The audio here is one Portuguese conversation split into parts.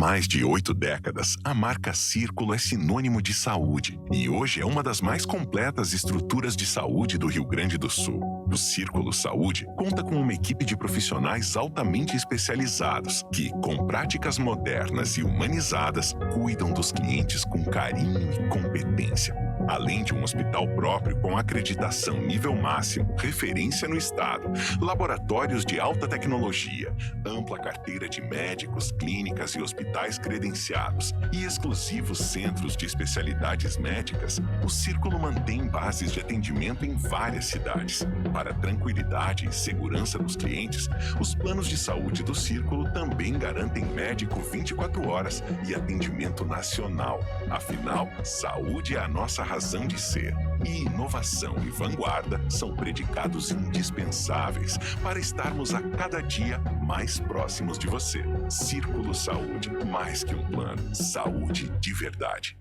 mais de 8 décadas, a marca Círculo é sinônimo de saúde e hoje é uma das mais completas estruturas de saúde do Rio Grande do Sul. O Círculo Saúde conta com uma equipe de profissionais altamente especializados que, com práticas modernas e humanizadas, cuidam dos clientes com carinho e competência. Além de um hospital próprio com acreditação nível máximo, referência no estado, laboratórios de alta tecnologia, ampla carteira de médicos, clínicas e hospitais credenciados e exclusivos centros de especialidades médicas, o Círculo mantém bases de atendimento em várias cidades. Para a tranquilidade e segurança dos clientes, os planos de saúde do Círculo também garantem médico 24 horas e atendimento nacional. Afinal, saúde é a nossa razão de ser. E inovação e vanguarda são predicados indispensáveis para estarmos a cada dia mais próximos de você. Círculo Saúde, mais que um plano, saúde de verdade.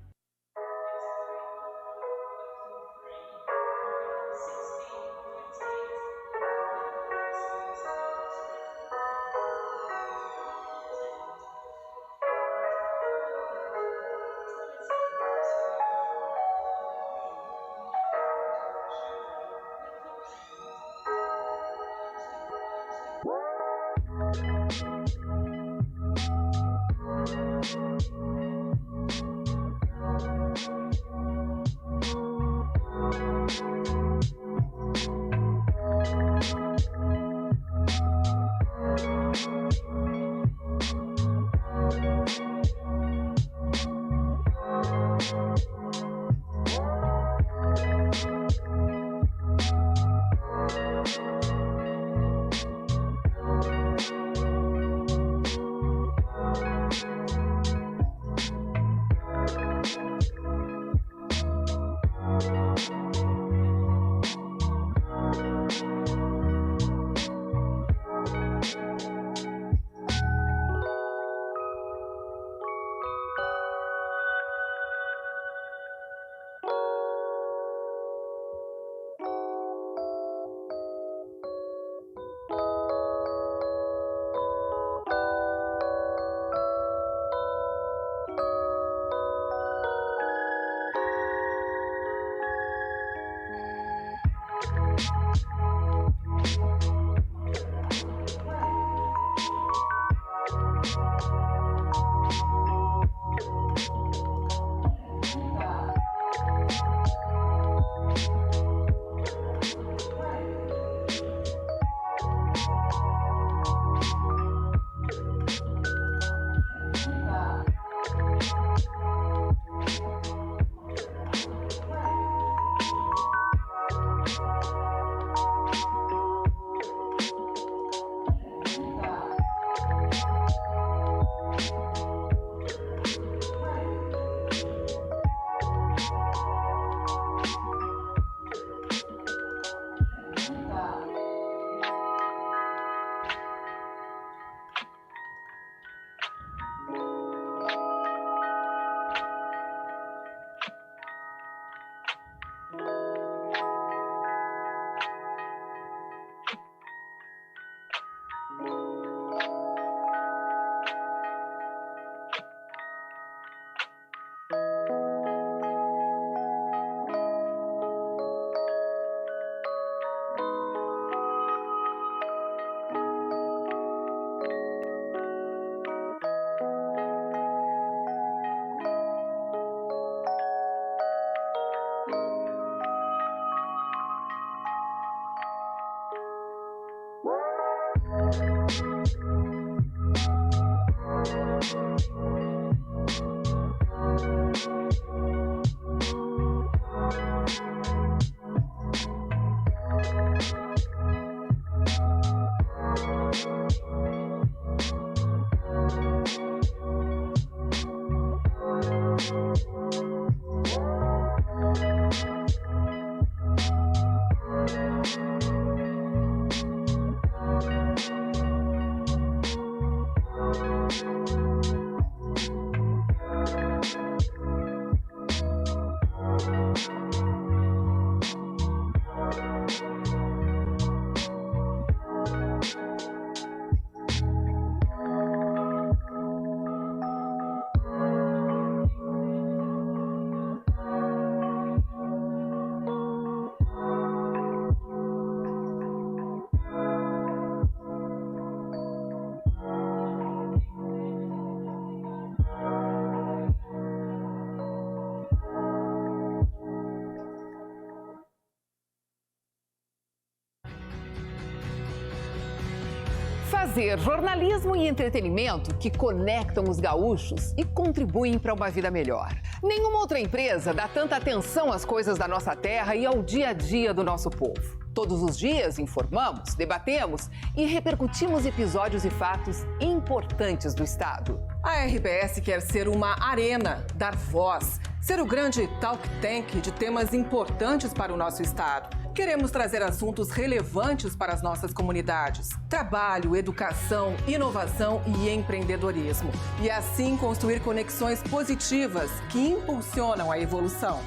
trazer jornalismo e entretenimento que conectam os gaúchos e contribuem para uma vida melhor. Nenhuma outra empresa dá tanta atenção às coisas da nossa terra e ao dia a dia do nosso povo. Todos os dias informamos, debatemos e repercutimos episódios e fatos importantes do estado. A RBS quer ser uma arena, dar voz, ser o grande talk tank de temas importantes para o nosso estado. Queremos trazer assuntos relevantes para as nossas comunidades. Trabalho, educação, inovação e empreendedorismo. E assim construir conexões positivas que impulsionam a evolução.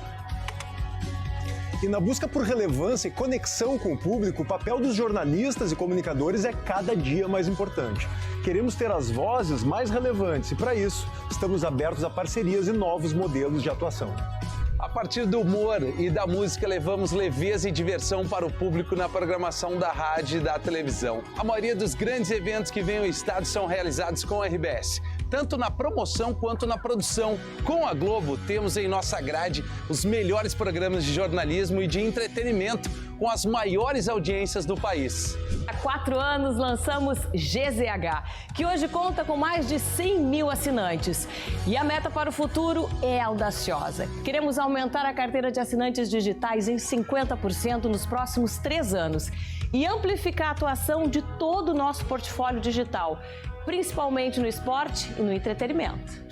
E na busca por relevância e conexão com o público, o papel dos jornalistas e comunicadores é cada dia mais importante. Queremos ter as vozes mais relevantes e, para isso, estamos abertos a parcerias e novos modelos de atuação. A partir do humor e da música, levamos leveza e diversão para o público na programação da rádio e da televisão. A maioria dos grandes eventos que vêm ao estado são realizados com a RBS, tanto na promoção quanto na produção. Com a Globo, temos em nossa grade os melhores programas de jornalismo e de entretenimento, com as maiores audiências do país. Há 4 anos lançamos GZH, que hoje conta com mais de 100 mil assinantes. E a meta para o futuro é audaciosa. Queremos aumentar a carteira de assinantes digitais em 50% nos próximos 3 anos e amplificar a atuação de todo o nosso portfólio digital, principalmente no esporte e no entretenimento.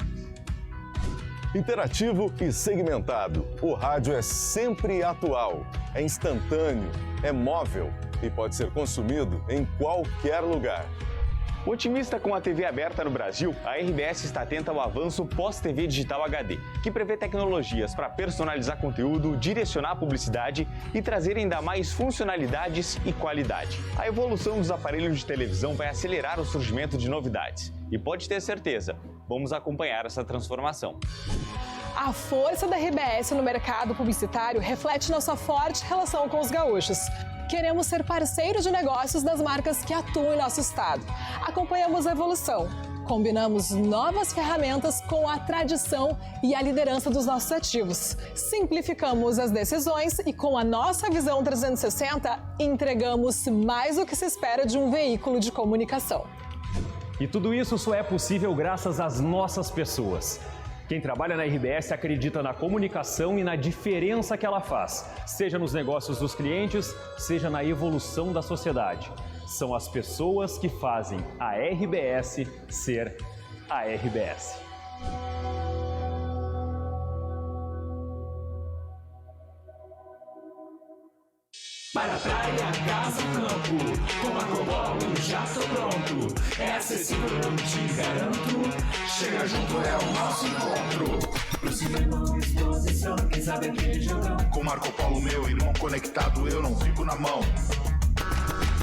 Interativo e segmentado. O rádio é sempre atual, é instantâneo, é móvel e pode ser consumido em qualquer lugar. Otimista com a TV aberta no Brasil, a RBS está atenta ao avanço pós-TV digital HD, que prevê tecnologias para personalizar conteúdo, direcionar a publicidade e trazer ainda mais funcionalidades e qualidade. A evolução dos aparelhos de televisão vai acelerar o surgimento de novidades. E pode ter certeza, vamos acompanhar essa transformação. A força da RBS no mercado publicitário reflete nossa forte relação com os gaúchos. Queremos ser parceiros de negócios das marcas que atuam em nosso estado. Acompanhamos a evolução. Combinamos novas ferramentas com a tradição e a liderança dos nossos ativos. Simplificamos as decisões e, com a nossa visão 360, entregamos mais do que se espera de um veículo de comunicação. E tudo isso só é possível graças às nossas pessoas. Quem trabalha na RBS acredita na comunicação e na diferença que ela faz, seja nos negócios dos clientes, seja na evolução da sociedade. São as pessoas que fazem a RBS ser a RBS. Para a praia, casa ou campo, com Marcopolo já estou pronto. É acessível, eu te garanto. Chega junto, é o nosso encontro. Pro cinema, exposição, quem sabe aquele jogão. Com Marcopolo, meu irmão conectado, eu não fico na mão.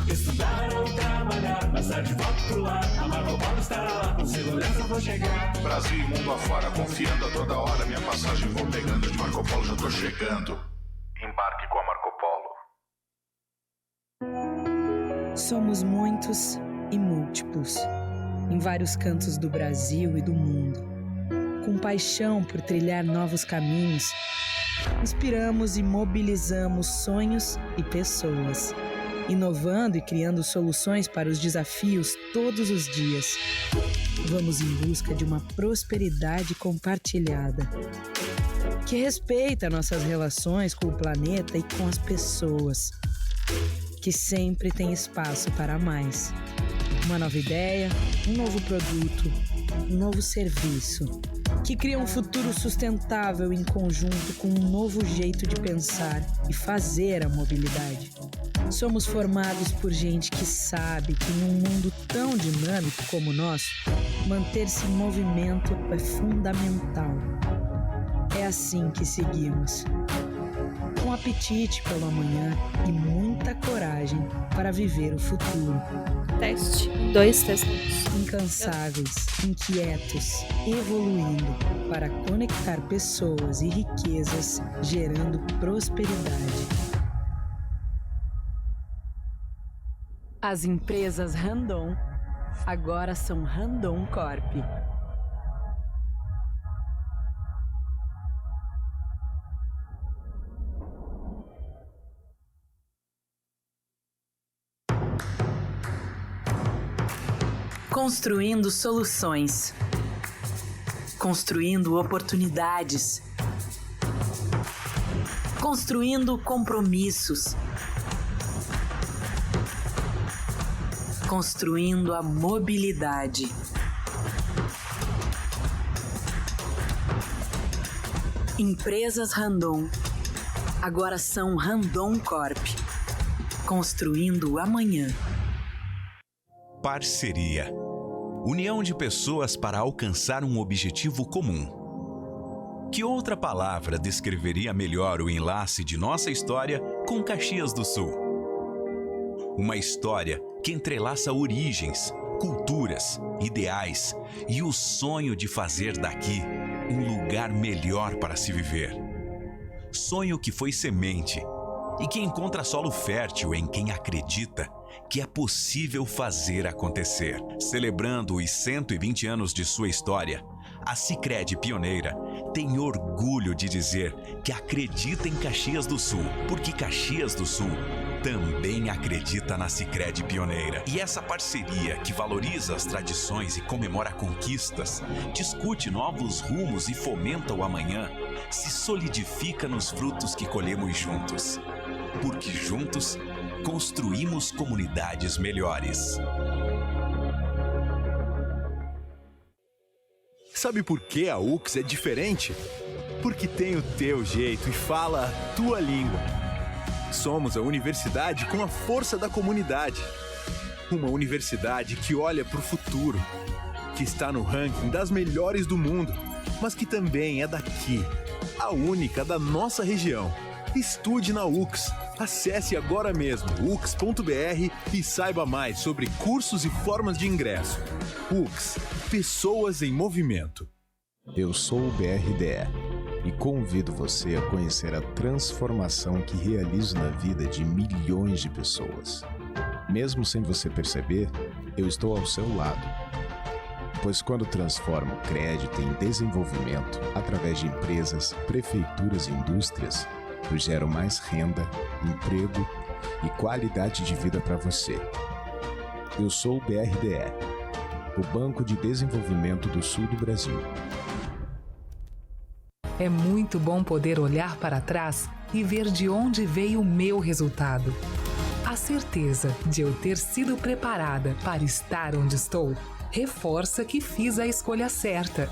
Estudar ou trabalhar, passar de volta pro ar. A Marcopolo estará lá, com segurança vou chegar. Brasil e mundo afora, confiando a toda hora. Minha passagem vou pegando, de Marcopolo já tô chegando. Embarque com a Marcopolo. Somos muitos e múltiplos, em vários cantos do Brasil e do mundo. Com paixão por trilhar novos caminhos, inspiramos e mobilizamos sonhos e pessoas, inovando e criando soluções para os desafios todos os dias. Vamos em busca de uma prosperidade compartilhada, que respeita nossas relações com o planeta e com as pessoas, que sempre tem espaço para mais. Uma nova ideia, um novo produto, um novo serviço, que cria um futuro sustentável em conjunto com um novo jeito de pensar e fazer a mobilidade. Somos formados por gente que sabe que num mundo tão dinâmico como o nosso, manter-se em movimento é fundamental. É assim que seguimos. Com apetite pelo amanhã e muita coragem para viver o futuro. Teste 2 testes. Incansáveis, inquietos, evoluindo para conectar pessoas e riquezas, gerando prosperidade. As empresas Randon agora são Randon Corp. Construindo soluções. Construindo oportunidades. Construindo compromissos. Construindo a mobilidade. Empresas Randon. Agora são Randon Corp. Construindo o amanhã. Parceria. União de pessoas para alcançar um objetivo comum. Que outra palavra descreveria melhor o enlace de nossa história com Caxias do Sul? Uma história que entrelaça origens, culturas, ideais e o sonho de fazer daqui um lugar melhor para se viver. Sonho que foi semente e que encontra solo fértil em quem acredita que é possível fazer acontecer. Celebrando os 120 anos de sua história, a Sicredi Pioneira tem orgulho de dizer que acredita em Caxias do Sul, porque Caxias do Sul também acredita na Sicredi Pioneira. E essa parceria que valoriza as tradições e comemora conquistas, discute novos rumos e fomenta o amanhã, se solidifica nos frutos que colhemos juntos. Porque juntos construímos comunidades melhores. Sabe por que a UX é diferente? Porque tem o teu jeito e fala a tua língua. Somos a universidade com a força da comunidade. Uma universidade que olha para o futuro, que está no ranking das melhores do mundo, mas que também é daqui, a única da nossa região. Estude na UX. Acesse agora mesmo ux.br e saiba mais sobre cursos e formas de ingresso. UX, pessoas em movimento. Eu sou o BRDE e convido você a conhecer a transformação que realizo na vida de milhões de pessoas. Mesmo sem você perceber, eu estou ao seu lado. Pois quando transformo crédito em desenvolvimento através de empresas, prefeituras e indústrias, eu gero mais renda, emprego e qualidade de vida para você. Eu sou o BRDE, o Banco de Desenvolvimento do Sul do Brasil. É muito bom poder olhar para trás e ver de onde veio o meu resultado. A certeza de eu ter sido preparada para estar onde estou reforça que fiz a escolha certa.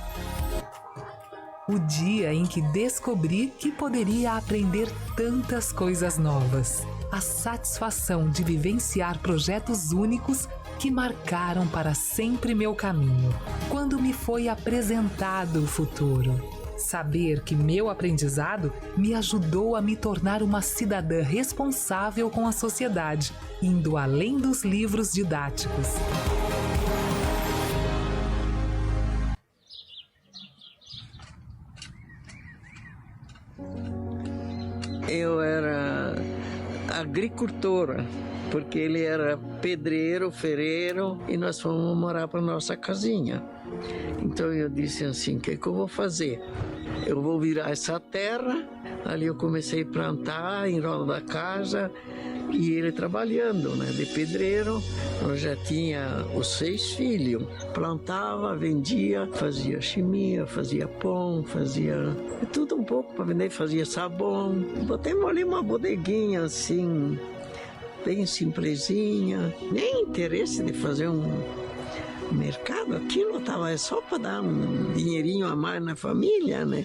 O dia em que descobri que poderia aprender tantas coisas novas. A satisfação de vivenciar projetos únicos que marcaram para sempre meu caminho. Quando me foi apresentado o futuro. Saber que meu aprendizado me ajudou a me tornar uma cidadã responsável com a sociedade, indo além dos livros didáticos. Eu era agricultora, porque ele era pedreiro, ferreiro, e nós fomos morar para nossa casinha. Então eu disse assim, o que eu vou fazer? Eu vou virar essa terra. Ali eu comecei a plantar em volta da casa e ele trabalhando, né, de pedreiro. Eu já tinha os 6 filhos. Plantava, vendia, fazia chimia, fazia pão, fazia tudo um pouco para vender, fazia sabão. Botemos ali uma bodeguinha assim, bem simplesinha. Nem interesse de fazer um mercado, aquilo estava só para dar um dinheirinho a mais na família, né?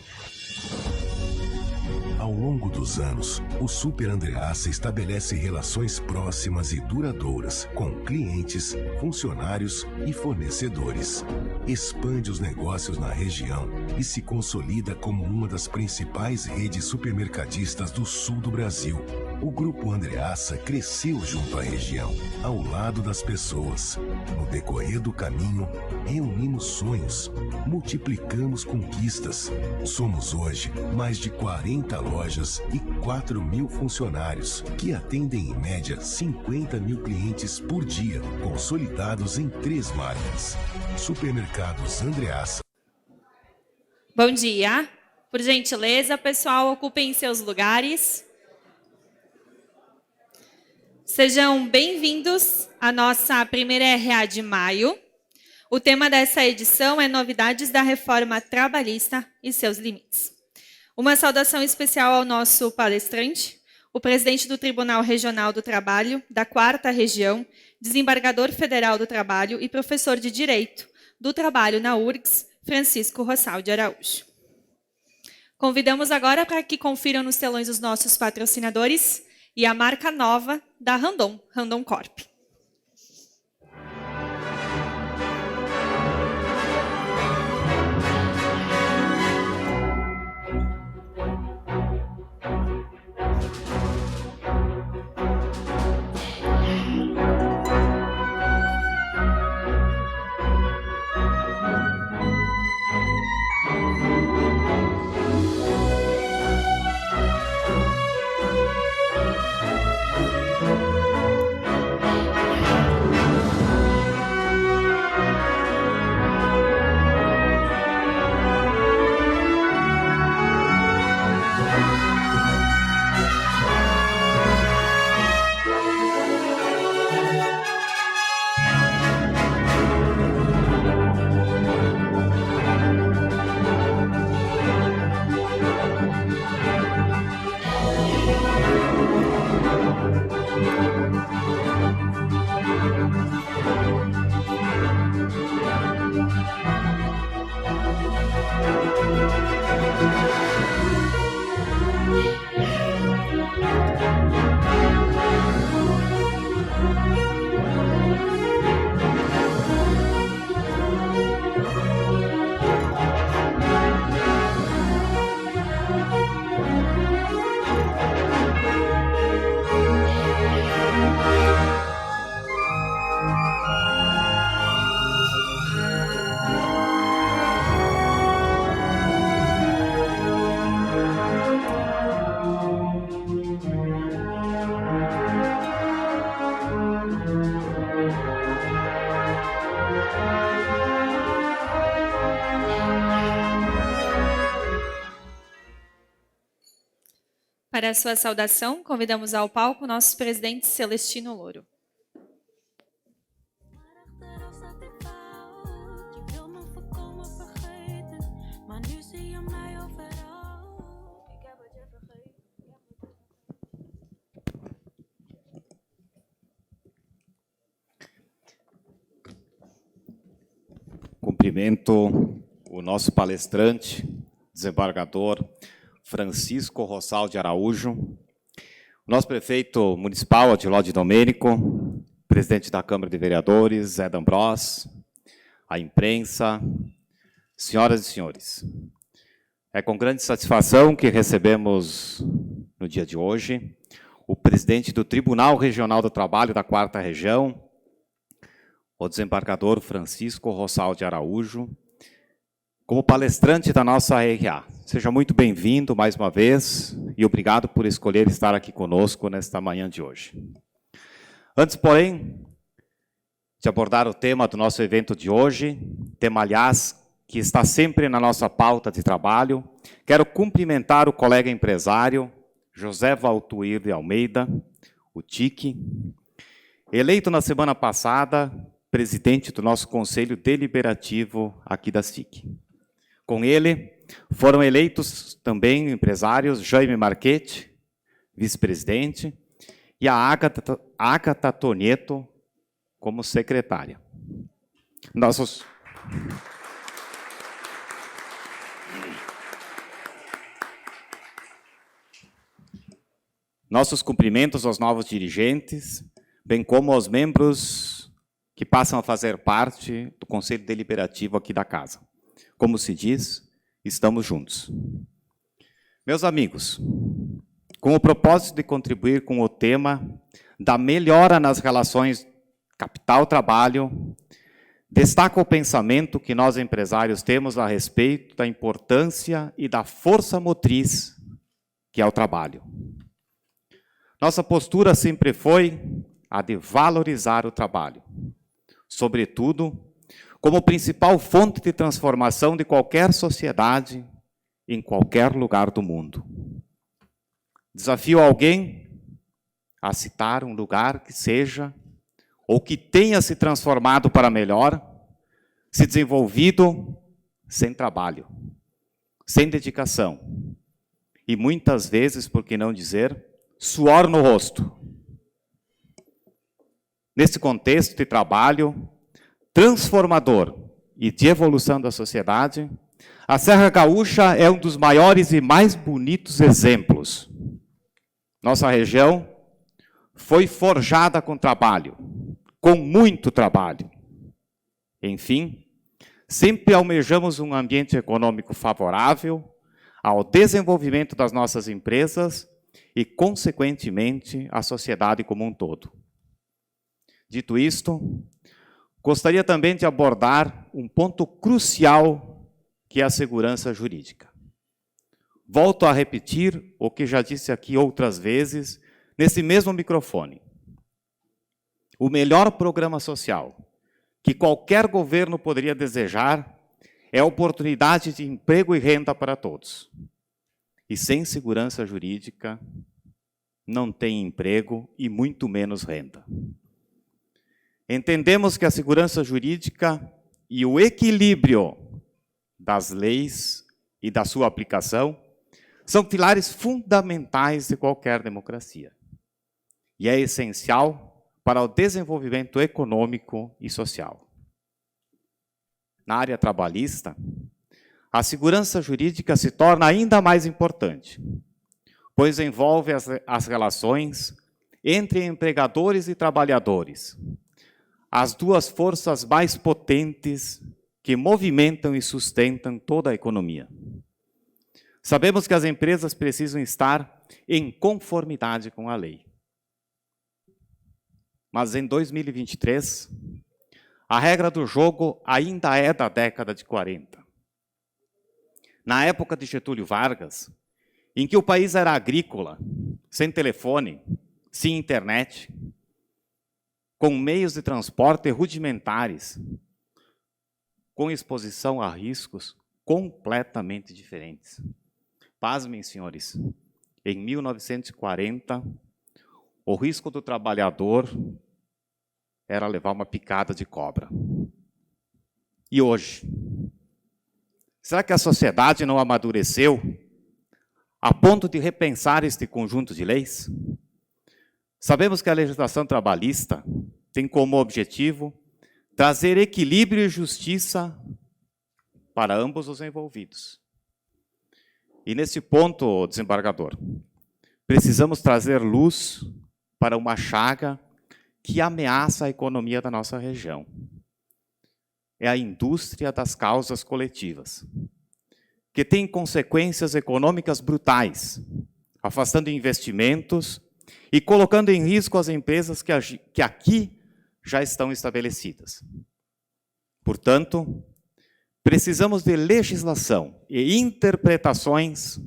Ao longo dos anos, o Super Andreassa estabelece relações próximas e duradouras com clientes, funcionários e fornecedores. Expande os negócios na região e se consolida como uma das principais redes supermercadistas do sul do Brasil. O Grupo Andreassa cresceu junto à região, ao lado das pessoas. No decorrer do caminho, reunimos sonhos, multiplicamos conquistas. Somos hoje mais de 40 lojas e 4 mil funcionários, que atendem em média 50 mil clientes por dia, consolidados em 3 marcas. Supermercados Andreassa. Bom dia. Por gentileza, pessoal, ocupem seus lugares. Sejam bem-vindos à nossa primeira RA de maio. O tema dessa edição é Novidades da Reforma Trabalhista e seus limites. Uma saudação especial ao nosso palestrante, o presidente do Tribunal Regional do Trabalho, da 4ª Região, desembargador federal do Trabalho e professor de Direito do Trabalho na URGS, Francisco Rossal de Araújo. Convidamos agora para que confiram nos telões os nossos patrocinadores e a marca nova da Randon, Randon Corp. Para a sua saudação, convidamos ao palco o nosso presidente Celestino Louro. Cumprimento o nosso palestrante, desembargador Francisco Rossal de Araújo, nosso prefeito municipal, Adiló Domênico, presidente da Câmara de Vereadores, Zé D'Ambrós, a imprensa, senhoras e senhores. É com grande satisfação que recebemos, no dia de hoje, o presidente do Tribunal Regional do Trabalho da 4ª Região, o desembargador Francisco Rossal de Araújo, como palestrante da nossa RA. Seja muito bem-vindo mais uma vez e obrigado por escolher estar aqui conosco nesta manhã de hoje. Antes, porém, de abordar o tema do nosso evento de hoje, tema, aliás, que está sempre na nossa pauta de trabalho, quero cumprimentar o colega empresário José Valtuir de Almeida, o TIC, eleito na semana passada presidente do nosso Conselho Deliberativo aqui da SIC. Com ele, foram eleitos também empresários Jaime Marchetti, vice-presidente, e a Agatha Tonieto como secretária. Nossos cumprimentos aos novos dirigentes, bem como aos membros que passam a fazer parte do Conselho Deliberativo aqui da Casa. Como se diz, estamos juntos. Meus amigos, com o propósito de contribuir com o tema da melhora nas relações capital-trabalho, destaco o pensamento que nós empresários temos a respeito da importância e da força motriz que é o trabalho. Nossa postura sempre foi a de valorizar o trabalho, sobretudo como principal fonte de transformação de qualquer sociedade em qualquer lugar do mundo. Desafio alguém a citar um lugar que seja ou que tenha se transformado para melhor, se desenvolvido sem trabalho, sem dedicação e muitas vezes, por que não dizer, suor no rosto. Nesse contexto de trabalho transformador e de evolução da sociedade, a Serra Gaúcha é um dos maiores e mais bonitos exemplos. Nossa região foi forjada com trabalho, com muito trabalho. Enfim, sempre almejamos um ambiente econômico favorável ao desenvolvimento das nossas empresas e, consequentemente, à sociedade como um todo. Dito isto, gostaria também de abordar um ponto crucial, que é a segurança jurídica. Volto a repetir o que já disse aqui outras vezes, nesse mesmo microfone. O melhor programa social que qualquer governo poderia desejar é a oportunidade de emprego e renda para todos. E sem segurança jurídica, não tem emprego e muito menos renda. Entendemos que a segurança jurídica e o equilíbrio das leis e da sua aplicação são pilares fundamentais de qualquer democracia. E é essencial para o desenvolvimento econômico e social. Na área trabalhista, a segurança jurídica se torna ainda mais importante, pois envolve as relações entre empregadores e trabalhadores, as duas forças mais potentes que movimentam e sustentam toda a economia. Sabemos que as empresas precisam estar em conformidade com a lei. Mas em 2023, a regra do jogo ainda é da década de 40. Na época de Getúlio Vargas, em que o país era agrícola, sem telefone, sem internet, com meios de transporte rudimentares, com exposição a riscos completamente diferentes. Pasmem, senhores, em 1940, o risco do trabalhador era levar uma picada de cobra. E hoje? Será que a sociedade não amadureceu a ponto de repensar este conjunto de leis? Sabemos que a legislação trabalhista tem como objetivo trazer equilíbrio e justiça para ambos os envolvidos. E nesse ponto, desembargador, precisamos trazer luz para uma chaga que ameaça a economia da nossa região. É a indústria das causas coletivas, que tem consequências econômicas brutais, afastando investimentos e colocando em risco as empresas que aqui já estão estabelecidas. Portanto, precisamos de legislação e interpretações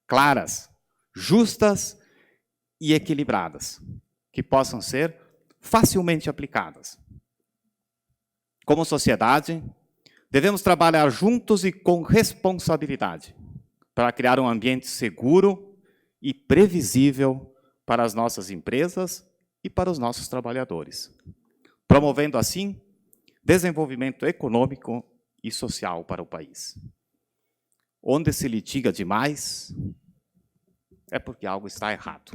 claras, justas e equilibradas, que possam ser facilmente aplicadas. Como sociedade, devemos trabalhar juntos e com responsabilidade para criar um ambiente seguro e previsível para as nossas empresas e para os nossos trabalhadores, promovendo assim desenvolvimento econômico e social para o país. Onde se litiga demais, é porque algo está errado.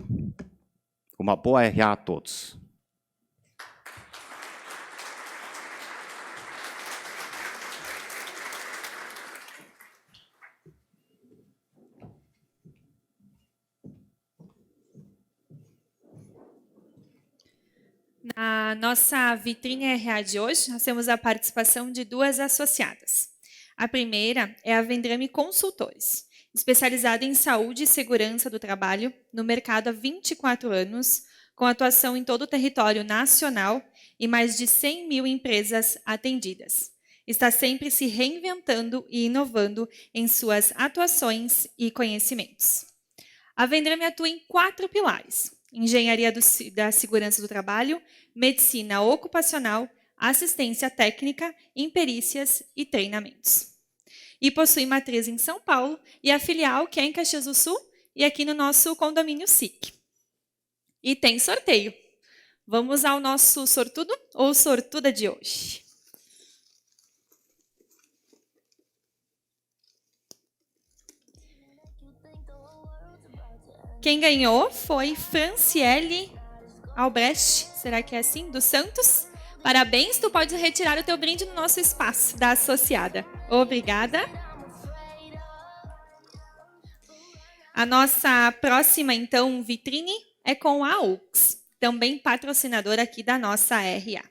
Uma boa RA a todos. Na nossa vitrine RA de hoje, nós temos a participação de duas associadas. A primeira é a Vendrame Consultores, especializada em saúde e segurança do trabalho no mercado há 24 anos, com atuação em todo o território nacional e mais de 100 mil empresas atendidas. Está sempre se reinventando e inovando em suas atuações e conhecimentos. A Vendrame atua em 4 pilares: engenharia da segurança do trabalho, medicina ocupacional, assistência técnica, imperícias e treinamentos. E possui matriz em São Paulo e a filial que é em Caxias do Sul e aqui no nosso condomínio SIC. E tem sorteio. Vamos ao nosso sortudo ou sortuda de hoje. Quem ganhou foi Franciele Albrecht, será que é assim? Dos Santos. Parabéns, tu pode retirar o teu brinde no nosso espaço da associada. Obrigada. A nossa próxima, então, vitrine é com a UX, também patrocinadora aqui da nossa RA.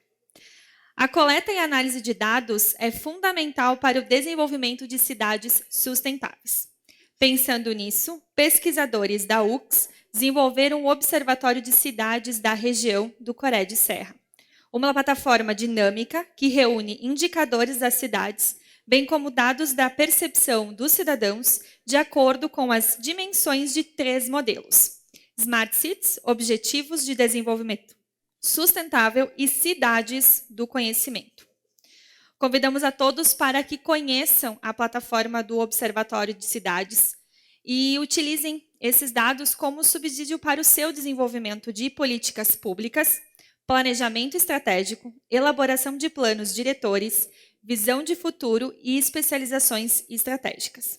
A coleta e análise de dados é fundamental para o desenvolvimento de cidades sustentáveis. Pensando nisso, pesquisadores da UX desenvolveram um observatório de cidades da região do Coré de Serra, uma plataforma dinâmica que reúne indicadores das cidades, bem como dados da percepção dos cidadãos de acordo com as dimensões de 3 modelos: Smart Cities, Objetivos de Desenvolvimento Sustentável e Cidades do Conhecimento. Convidamos a todos para que conheçam a plataforma do Observatório de Cidades e utilizem esses dados como subsídio para o seu desenvolvimento de políticas públicas, planejamento estratégico, elaboração de planos diretores, visão de futuro e especializações estratégicas.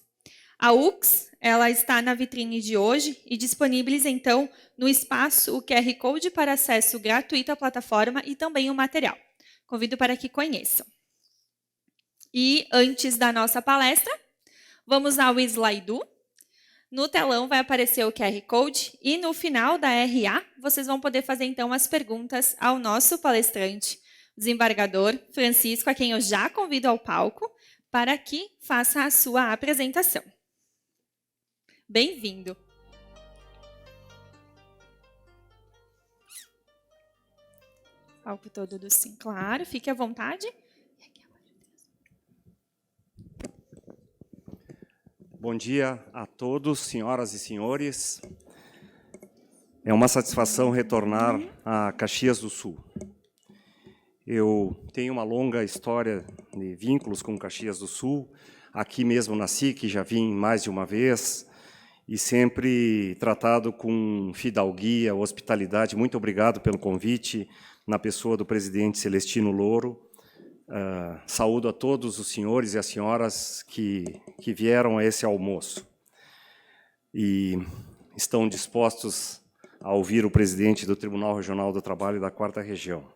A UX, ela está na vitrine de hoje e disponibiliza, então, no espaço o QR Code para acesso gratuito à plataforma e também o material. Convido para que conheçam. E, antes da nossa palestra, vamos ao Slido. No telão vai aparecer o QR Code e, no final da RA, vocês vão poder fazer, então, as perguntas ao nosso palestrante, desembargador Francisco, a quem eu já convido ao palco, para que faça a sua apresentação. Bem-vindo. Palco todo do sim, claro. Fique à vontade. Bom dia a todos, senhoras e senhores. É uma satisfação retornar a Caxias do Sul. Eu tenho uma longa história de vínculos com Caxias do Sul. Aqui mesmo nasci, que já vim mais de uma vez, e sempre tratado com fidalguia, hospitalidade. Muito obrigado pelo convite, na pessoa do presidente Celestino Louro. Saúdo a todos os senhores e as senhoras que vieram a esse almoço e estão dispostos a ouvir o presidente do Tribunal Regional do Trabalho da 4ª Região.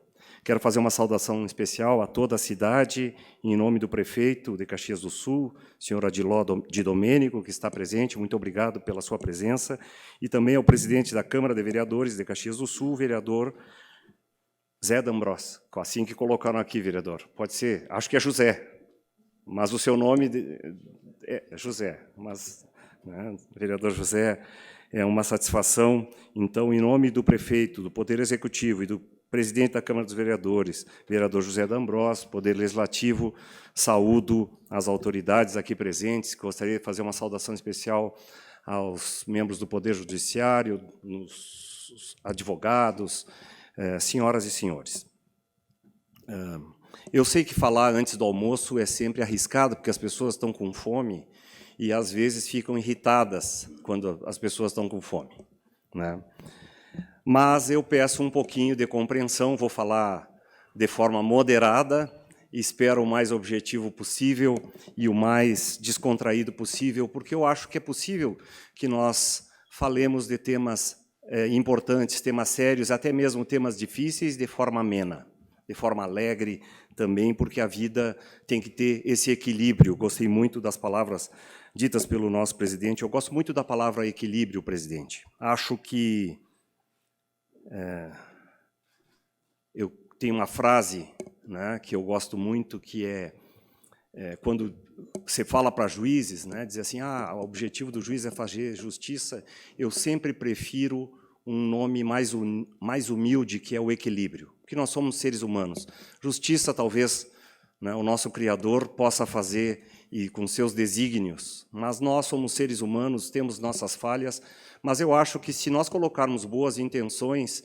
Quero fazer uma saudação especial a toda a cidade, em nome do prefeito de Caxias do Sul, senhor Adiló de Domênico, que está presente, muito obrigado pela sua presença, e também ao presidente da Câmara de Vereadores de Caxias do Sul, vereador Zé D'Ambros, assim que colocaram aqui, vereador. Pode ser, acho que é José, mas o seu nome é José, mas, né, vereador José, é uma satisfação. Então, em nome do prefeito, do Poder Executivo e do presidente da Câmara dos Vereadores, vereador José D'Ambros, Poder Legislativo, saúdo as autoridades aqui presentes. Gostaria de fazer uma saudação especial aos membros do Poder Judiciário, os advogados, senhoras e senhores. Eu sei que falar antes do almoço é sempre arriscado, porque as pessoas estão com fome e, às vezes, ficam irritadas quando as pessoas estão com fome, né? Mas eu peço um pouquinho de compreensão, vou falar de forma moderada, espero o mais objetivo possível e o mais descontraído possível, porque eu acho que é possível que nós falemos de temas importantes, temas sérios, até mesmo temas difíceis, de forma amena, de forma alegre também, porque a vida tem que ter esse equilíbrio. Gostei muito das palavras ditas pelo nosso presidente. Eu gosto muito da palavra equilíbrio, presidente. Acho que eu tenho uma frase, né, que eu gosto muito, que quando você fala para juízes, né, dizer assim, o objetivo do juiz é fazer justiça, eu sempre prefiro um nome mais humilde, que é o equilíbrio, porque nós somos seres humanos. Justiça, talvez, né, o nosso Criador possa fazer e com seus desígnios, mas nós somos seres humanos, temos nossas falhas, mas eu acho que se nós colocarmos boas intenções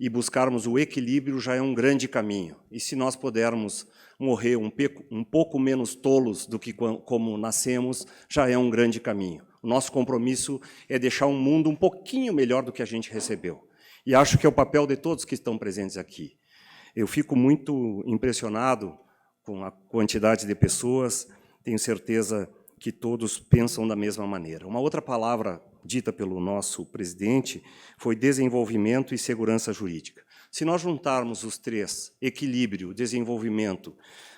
e buscarmos o equilíbrio, já é um grande caminho. E se nós pudermos morrer um pouco menos tolos do que como nascemos, já é um grande caminho. O nosso compromisso é deixar um mundo um pouquinho melhor do que a gente recebeu. E acho que é o papel de todos que estão presentes aqui. Eu fico muito impressionado com a quantidade de pessoas, tenho certeza que todos pensam da mesma maneira. Uma outra palavra dita pelo nosso presidente, foi desenvolvimento e segurança jurídica. Se nós juntarmos os três, equilíbrio, desenvolvimento,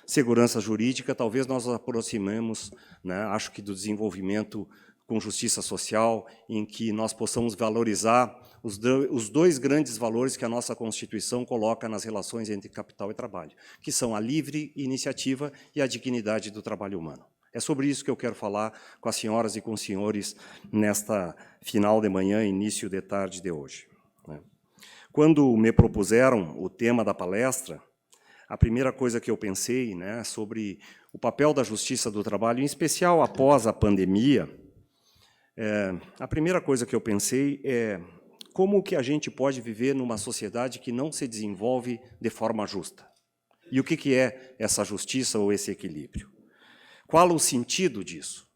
segurança jurídica, talvez nós nos aproximemos, né, acho que do desenvolvimento com justiça social, em que nós possamos valorizar os dois grandes valores que a nossa Constituição coloca nas relações entre capital e trabalho, que são a livre iniciativa e a dignidade do trabalho humano. É sobre isso que eu quero falar com as senhoras e com os senhores nesta final de manhã, início de tarde de hoje. Quando me propuseram o tema da palestra, a primeira coisa que eu pensei, né, sobre o papel da justiça do trabalho, em especial após a pandemia, a primeira coisa que eu pensei é como que a gente pode viver numa sociedade que não se desenvolve de forma justa. E o que é essa justiça ou esse equilíbrio? Qual o sentido disso?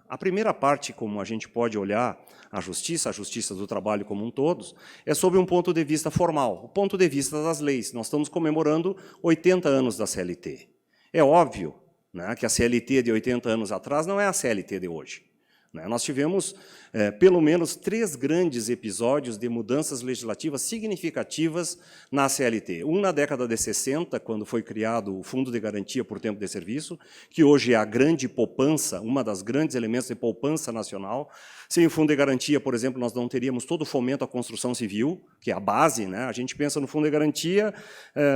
A primeira parte, como a gente pode olhar a justiça do trabalho como um todo, é sob um ponto de vista formal, o ponto de vista das leis. Nós estamos comemorando 80 anos da CLT. É óbvio, né, que a CLT de 80 anos atrás não é a CLT de hoje. Nós tivemos, pelo menos, 3 grandes episódios de mudanças legislativas significativas na CLT. Um na década de 60, quando foi criado o Fundo de Garantia por Tempo de Serviço, que hoje é a grande poupança, uma das grandes elementos de poupança nacional. Sem o Fundo de Garantia, por exemplo, nós não teríamos todo o fomento à construção civil, que é a base, né? A gente pensa no Fundo de Garantia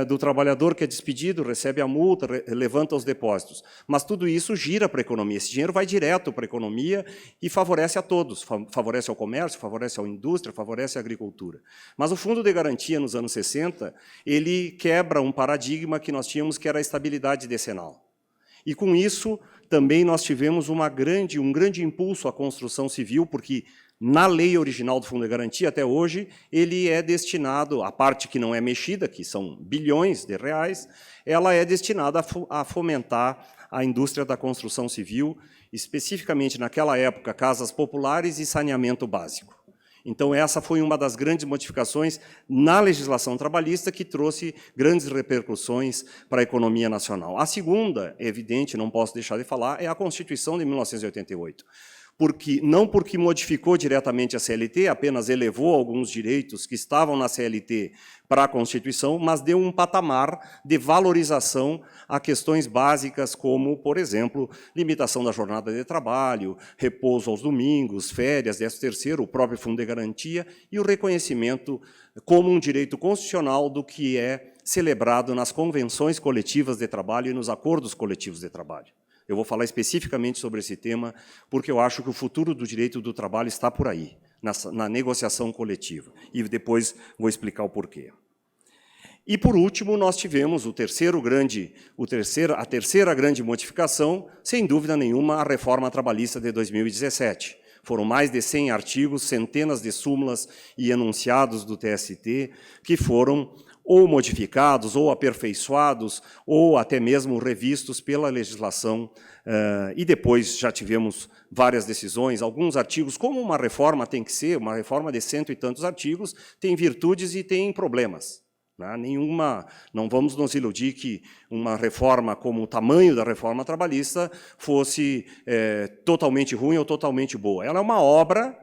do trabalhador que é despedido, recebe a multa, levanta os depósitos. Mas tudo isso gira para a economia. Esse dinheiro vai direto para a economia e favorece a todos. Favorece ao comércio, favorece à indústria, favorece à agricultura. Mas o Fundo de Garantia, nos anos 60, ele quebra um paradigma que nós tínhamos, que era a estabilidade decenal. E, com isso, também nós tivemos um grande impulso à construção civil, porque, na lei original do Fundo de Garantia, até hoje, ele é destinado, a parte que não é mexida, que são bilhões de reais, ela é destinada a fomentar a indústria da construção civil, especificamente, naquela época, casas populares e saneamento básico. Então, essa foi uma das grandes modificações na legislação trabalhista que trouxe grandes repercussões para a economia nacional. A segunda, é evidente, não posso deixar de falar, é a Constituição de 1988. Não porque modificou diretamente a CLT, apenas elevou alguns direitos que estavam na CLT para a Constituição, mas deu um patamar de valorização a questões básicas como, por exemplo, limitação da jornada de trabalho, repouso aos domingos, férias, 13º, o próprio Fundo de Garantia e o reconhecimento como um direito constitucional do que é celebrado nas convenções coletivas de trabalho e nos acordos coletivos de trabalho. Eu vou falar especificamente sobre esse tema, porque eu acho que o futuro do direito do trabalho está por aí, na negociação coletiva. E depois vou explicar o porquê. E, por último, nós tivemos a terceira grande modificação, sem dúvida nenhuma, a reforma trabalhista de 2017. Foram mais de 100 artigos, centenas de súmulas e enunciados do TST, que foram ou modificados, ou aperfeiçoados, ou até mesmo revistos pela legislação, e depois já tivemos várias decisões, alguns artigos, como uma reforma tem que ser, uma reforma de 100 e tantos artigos, tem virtudes e tem problemas. Não vamos nos iludir que uma reforma como o tamanho da reforma trabalhista fosse totalmente ruim ou totalmente boa. Ela é uma obra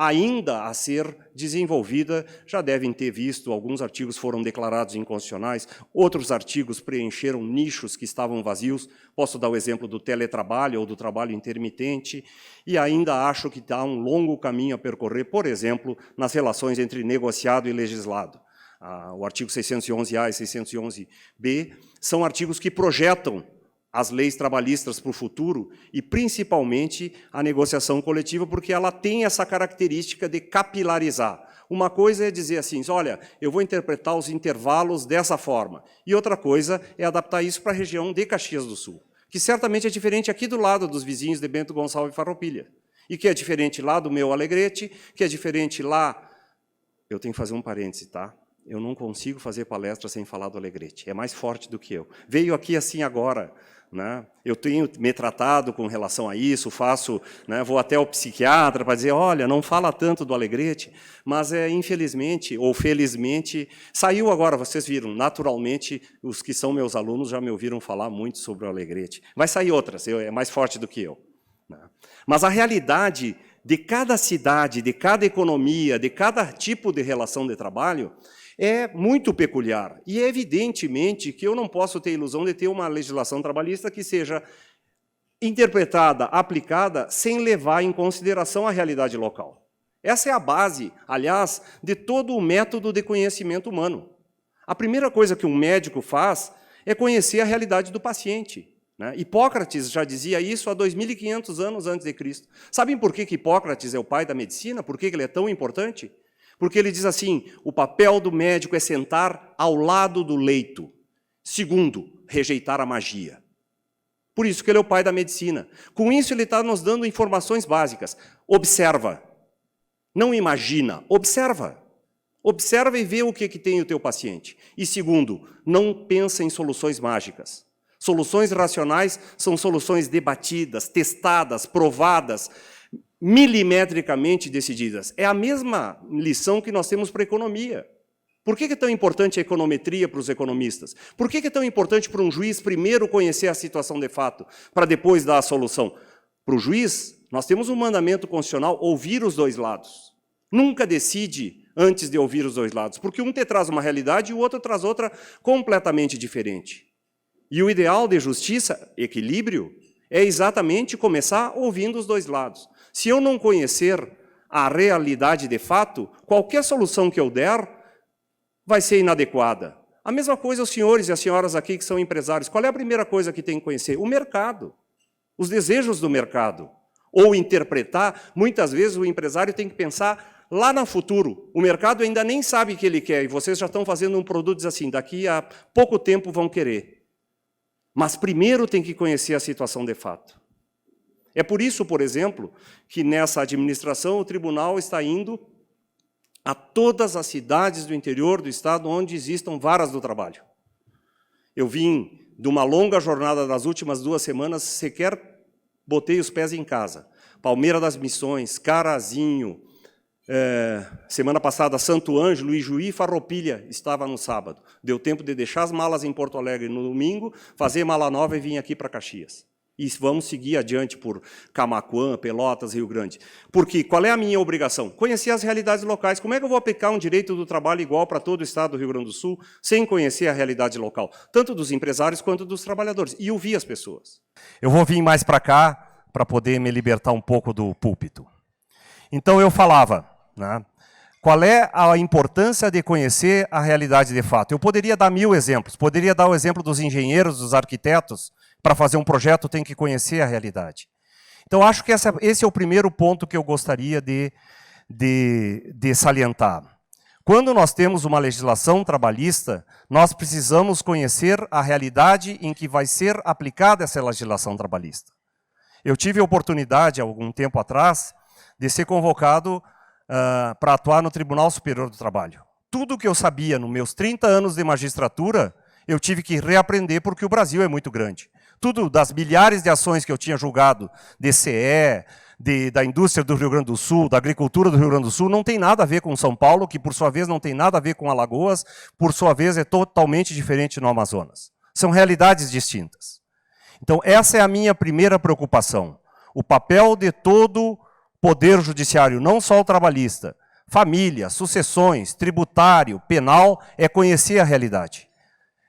ainda a ser desenvolvida, já devem ter visto, alguns artigos foram declarados inconstitucionais, outros artigos preencheram nichos que estavam vazios, posso dar o exemplo do teletrabalho ou do trabalho intermitente, e ainda acho que há um longo caminho a percorrer, por exemplo, nas relações entre negociado e legislado. O artigo 611-A e 611-B são artigos que projetam as leis trabalhistas para o futuro e, principalmente, a negociação coletiva, porque ela tem essa característica de capilarizar. Uma coisa é dizer assim, olha, eu vou interpretar os intervalos dessa forma, e outra coisa é adaptar isso para a região de Caxias do Sul, que certamente é diferente aqui do lado dos vizinhos de Bento Gonçalves e Farroupilha, e que é diferente lá do meu Alegrete, que é diferente lá... Eu tenho que fazer um parêntese, tá? Eu não consigo fazer palestra sem falar do Alegrete, é mais forte do que eu. Veio aqui assim agora... Eu tenho me tratado com relação a isso, vou até ao psiquiatra para dizer, olha, não fala tanto do Alegrete, mas infelizmente ou felizmente saiu agora, vocês viram, naturalmente os que são meus alunos já me ouviram falar muito sobre o Alegrete. Vai sair outras, é mais forte do que eu. Mas a realidade de cada cidade, de cada economia, de cada tipo de relação de trabalho, é muito peculiar. E, evidentemente, que eu não posso ter ilusão de ter uma legislação trabalhista que seja interpretada, aplicada, sem levar em consideração a realidade local. Essa é a base, aliás, de todo o método de conhecimento humano. A primeira coisa que um médico faz é conhecer a realidade do paciente. Né? Hipócrates já dizia isso há 2.500 anos antes de Cristo. Sabem por que Hipócrates é o pai da medicina? Por que ele é tão importante? Porque ele diz assim, o papel do médico é sentar ao lado do leito. Segundo, rejeitar a magia. Por isso que ele é o pai da medicina. Com isso ele está nos dando informações básicas. Observa. Não imagina, observa. Observa e vê o que tem o teu paciente. E segundo, não pensa em soluções mágicas. Soluções racionais são soluções debatidas, testadas, provadas, milimetricamente decididas. É a mesma lição que nós temos para a economia. Por que é tão importante a econometria para os economistas? Por que é tão importante para um juiz primeiro conhecer a situação de fato, para depois dar a solução? Para o juiz, nós temos um mandamento constitucional, ouvir os dois lados. Nunca decide antes de ouvir os dois lados, porque um te traz uma realidade e o outro traz outra completamente diferente. E o ideal de justiça, equilíbrio, é exatamente começar ouvindo os dois lados. Se eu não conhecer a realidade de fato, qualquer solução que eu der vai ser inadequada. A mesma coisa os senhores e as senhoras aqui que são empresários. Qual é a primeira coisa que tem que conhecer? O mercado, os desejos do mercado. Ou interpretar, muitas vezes o empresário tem que pensar lá no futuro. O mercado ainda nem sabe o que ele quer e vocês já estão fazendo um produto assim, daqui a pouco tempo vão querer. Mas primeiro tem que conhecer a situação de fato. É por isso, por exemplo, que nessa administração o tribunal está indo a todas as cidades do interior do estado onde existam varas do trabalho. Eu vim de uma longa jornada das últimas 2 semanas, sequer botei os pés em casa. Palmeira das Missões, Carazinho, semana passada Santo Ângelo, Ijuí e Farroupilha estava no sábado. Deu tempo de deixar as malas em Porto Alegre no domingo, fazer mala nova e vir aqui para Caxias. E vamos seguir adiante por Camaquã, Pelotas, Rio Grande. Porque qual é a minha obrigação? Conhecer as realidades locais. Como é que eu vou aplicar um direito do trabalho igual para todo o estado do Rio Grande do Sul, sem conhecer a realidade local, tanto dos empresários quanto dos trabalhadores, e ouvir as pessoas? Eu vou vir mais para cá para poder me libertar um pouco do púlpito. Então eu falava, né, qual é a importância de conhecer a realidade de fato? Eu poderia dar 1000 exemplos, poderia dar o exemplo dos engenheiros, dos arquitetos. Para fazer um projeto tem que conhecer a realidade. Então acho que esse é o primeiro ponto que eu gostaria de salientar. Quando nós temos uma legislação trabalhista, nós precisamos conhecer a realidade em que vai ser aplicada essa legislação trabalhista. Eu tive a oportunidade, há algum tempo atrás, de ser convocado para atuar no Tribunal Superior do Trabalho. Tudo que eu sabia nos meus 30 anos de magistratura, eu tive que reaprender porque o Brasil é muito grande. Tudo das milhares de ações que eu tinha julgado, DCE, da indústria do Rio Grande do Sul, da agricultura do Rio Grande do Sul, não tem nada a ver com São Paulo, que por sua vez não tem nada a ver com Alagoas, por sua vez é totalmente diferente no Amazonas. São realidades distintas. Então essa é a minha primeira preocupação. O papel de todo poder judiciário, não só o trabalhista, família, sucessões, tributário, penal, é conhecer a realidade.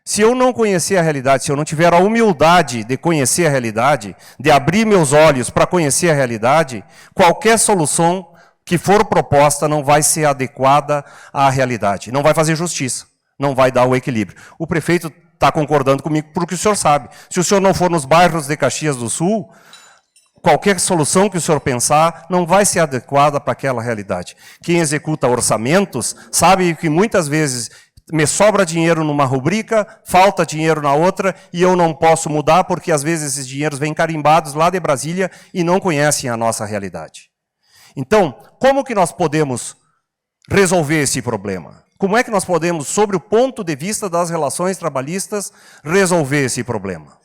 Se eu não conhecer a realidade, se eu não tiver a humildade de conhecer a realidade, de abrir meus olhos para conhecer a realidade, qualquer solução que for proposta não vai ser adequada à realidade, não vai fazer justiça, não vai dar o equilíbrio. O prefeito está concordando comigo porque o senhor sabe. Se o senhor não for nos bairros de Caxias do Sul, qualquer solução que o senhor pensar não vai ser adequada para aquela realidade. Quem executa orçamentos sabe que muitas vezes me sobra dinheiro numa rubrica, falta dinheiro na outra, e eu não posso mudar porque às vezes esses dinheiros vêm carimbados lá de Brasília e não conhecem a nossa realidade. Então, como que nós podemos resolver esse problema? Como é que nós podemos, sobre o ponto de vista das relações trabalhistas, resolver esse problema?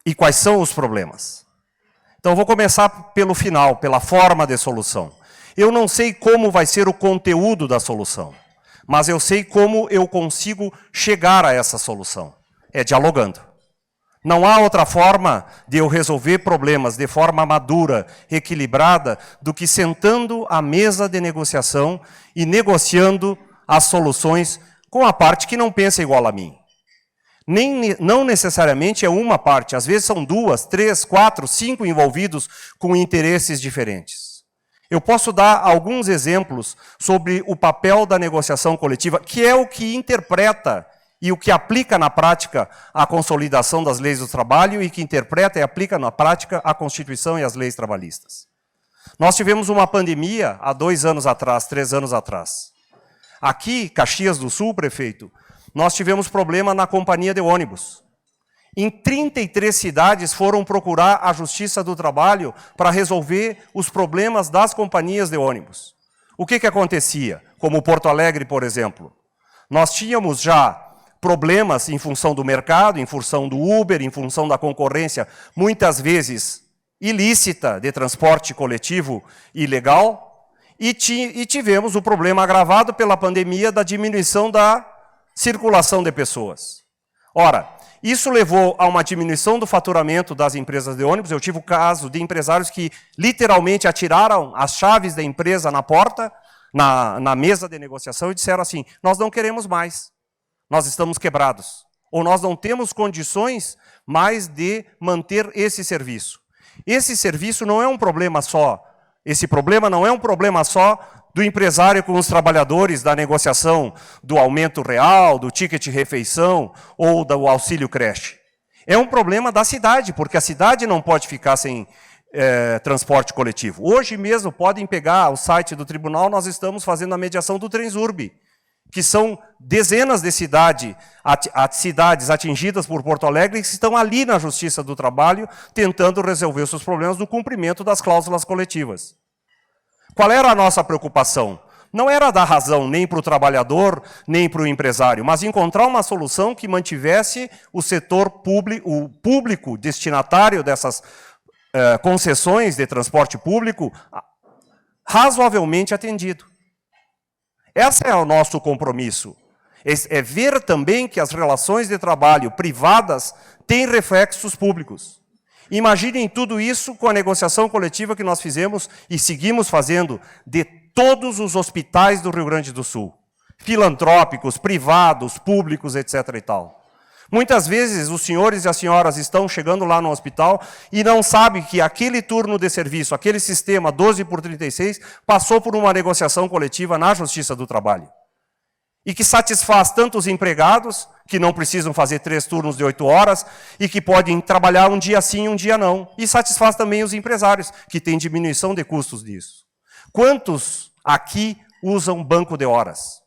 E quais são os problemas? Então, eu vou começar pelo final, pela forma de solução. Eu não sei como vai ser o conteúdo da solução, mas eu sei como eu consigo chegar a essa solução. É dialogando. Não há outra forma de eu resolver problemas de forma madura, equilibrada, do que sentando à mesa de negociação e negociando as soluções com a parte que não pensa igual a mim. Não necessariamente é uma parte, às vezes são 2, 3, 4, 5 envolvidos com interesses diferentes. Eu posso dar alguns exemplos sobre o papel da negociação coletiva, que é o que interpreta e o que aplica na prática a consolidação das leis do trabalho e que interpreta e aplica na prática a Constituição e as leis trabalhistas. Nós tivemos uma pandemia há 2 anos atrás, 3 anos atrás. Aqui, Caxias do Sul, prefeito, nós tivemos problema na companhia de ônibus. Em 33 cidades foram procurar a Justiça do Trabalho para resolver os problemas das companhias de ônibus. O que acontecia? Como Porto Alegre, por exemplo. Nós tínhamos já problemas em função do mercado, em função do Uber, em função da concorrência, muitas vezes ilícita, de transporte coletivo ilegal, e tivemos o problema agravado pela pandemia da diminuição da circulação de pessoas. Ora, isso levou a uma diminuição do faturamento das empresas de ônibus. Eu tive o caso de empresários que literalmente atiraram as chaves da empresa na porta, na mesa de negociação, e disseram assim: nós não queremos mais. Nós estamos quebrados, ou nós não temos condições mais de manter esse serviço. Esse serviço não é um problema só, esse problema não é um problema só do empresário com os trabalhadores, da negociação do aumento real, do ticket refeição ou do auxílio creche. É um problema da cidade, porque a cidade não pode ficar sem transporte coletivo. Hoje mesmo podem pegar o site do tribunal, nós estamos fazendo a mediação do Transurb, que são dezenas de cidades atingidas por Porto Alegre que estão ali na Justiça do Trabalho tentando resolver os seus problemas do cumprimento das cláusulas coletivas. Qual era a nossa preocupação? Não era dar razão nem para o trabalhador, nem para o empresário, mas encontrar uma solução que mantivesse o setor público, o público destinatário dessas concessões de transporte público razoavelmente atendido. Esse é o nosso compromisso. É ver também que as relações de trabalho privadas têm reflexos públicos. Imaginem tudo isso com a negociação coletiva que nós fizemos e seguimos fazendo de todos os hospitais do Rio Grande do Sul. Filantrópicos, privados, públicos, etc. e tal. Muitas vezes os senhores e as senhoras estão chegando lá no hospital e não sabem que aquele turno de serviço, aquele sistema 12/36, passou por uma negociação coletiva na Justiça do Trabalho. E que satisfaz tanto os empregados, que não precisam fazer 3 turnos de 8 horas, e que podem trabalhar um dia sim, um dia não. E satisfaz também os empresários, que têm diminuição de custos disso. Quantos aqui usam banco de horas?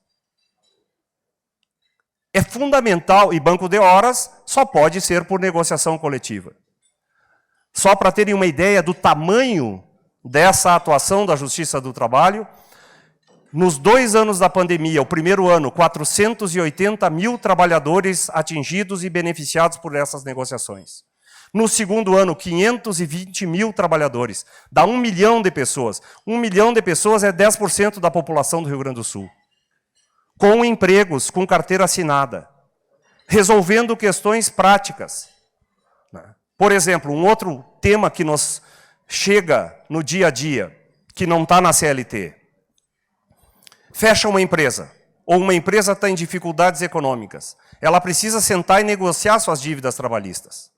É fundamental, e banco de horas só pode ser por negociação coletiva. Só para terem uma ideia do tamanho dessa atuação da Justiça do Trabalho, nos 2 anos da pandemia, o primeiro ano, 480 mil trabalhadores atingidos e beneficiados por essas negociações. No segundo ano, 520 mil trabalhadores, dá 1 milhão de pessoas. 1 milhão de pessoas é 10% da população do Rio Grande do Sul. Com empregos, com carteira assinada, resolvendo questões práticas. Por exemplo, um outro tema que nos chega no dia a dia, que não está na CLT. Fecha uma empresa, ou uma empresa está em dificuldades econômicas. Ela precisa sentar e negociar suas dívidas trabalhistas.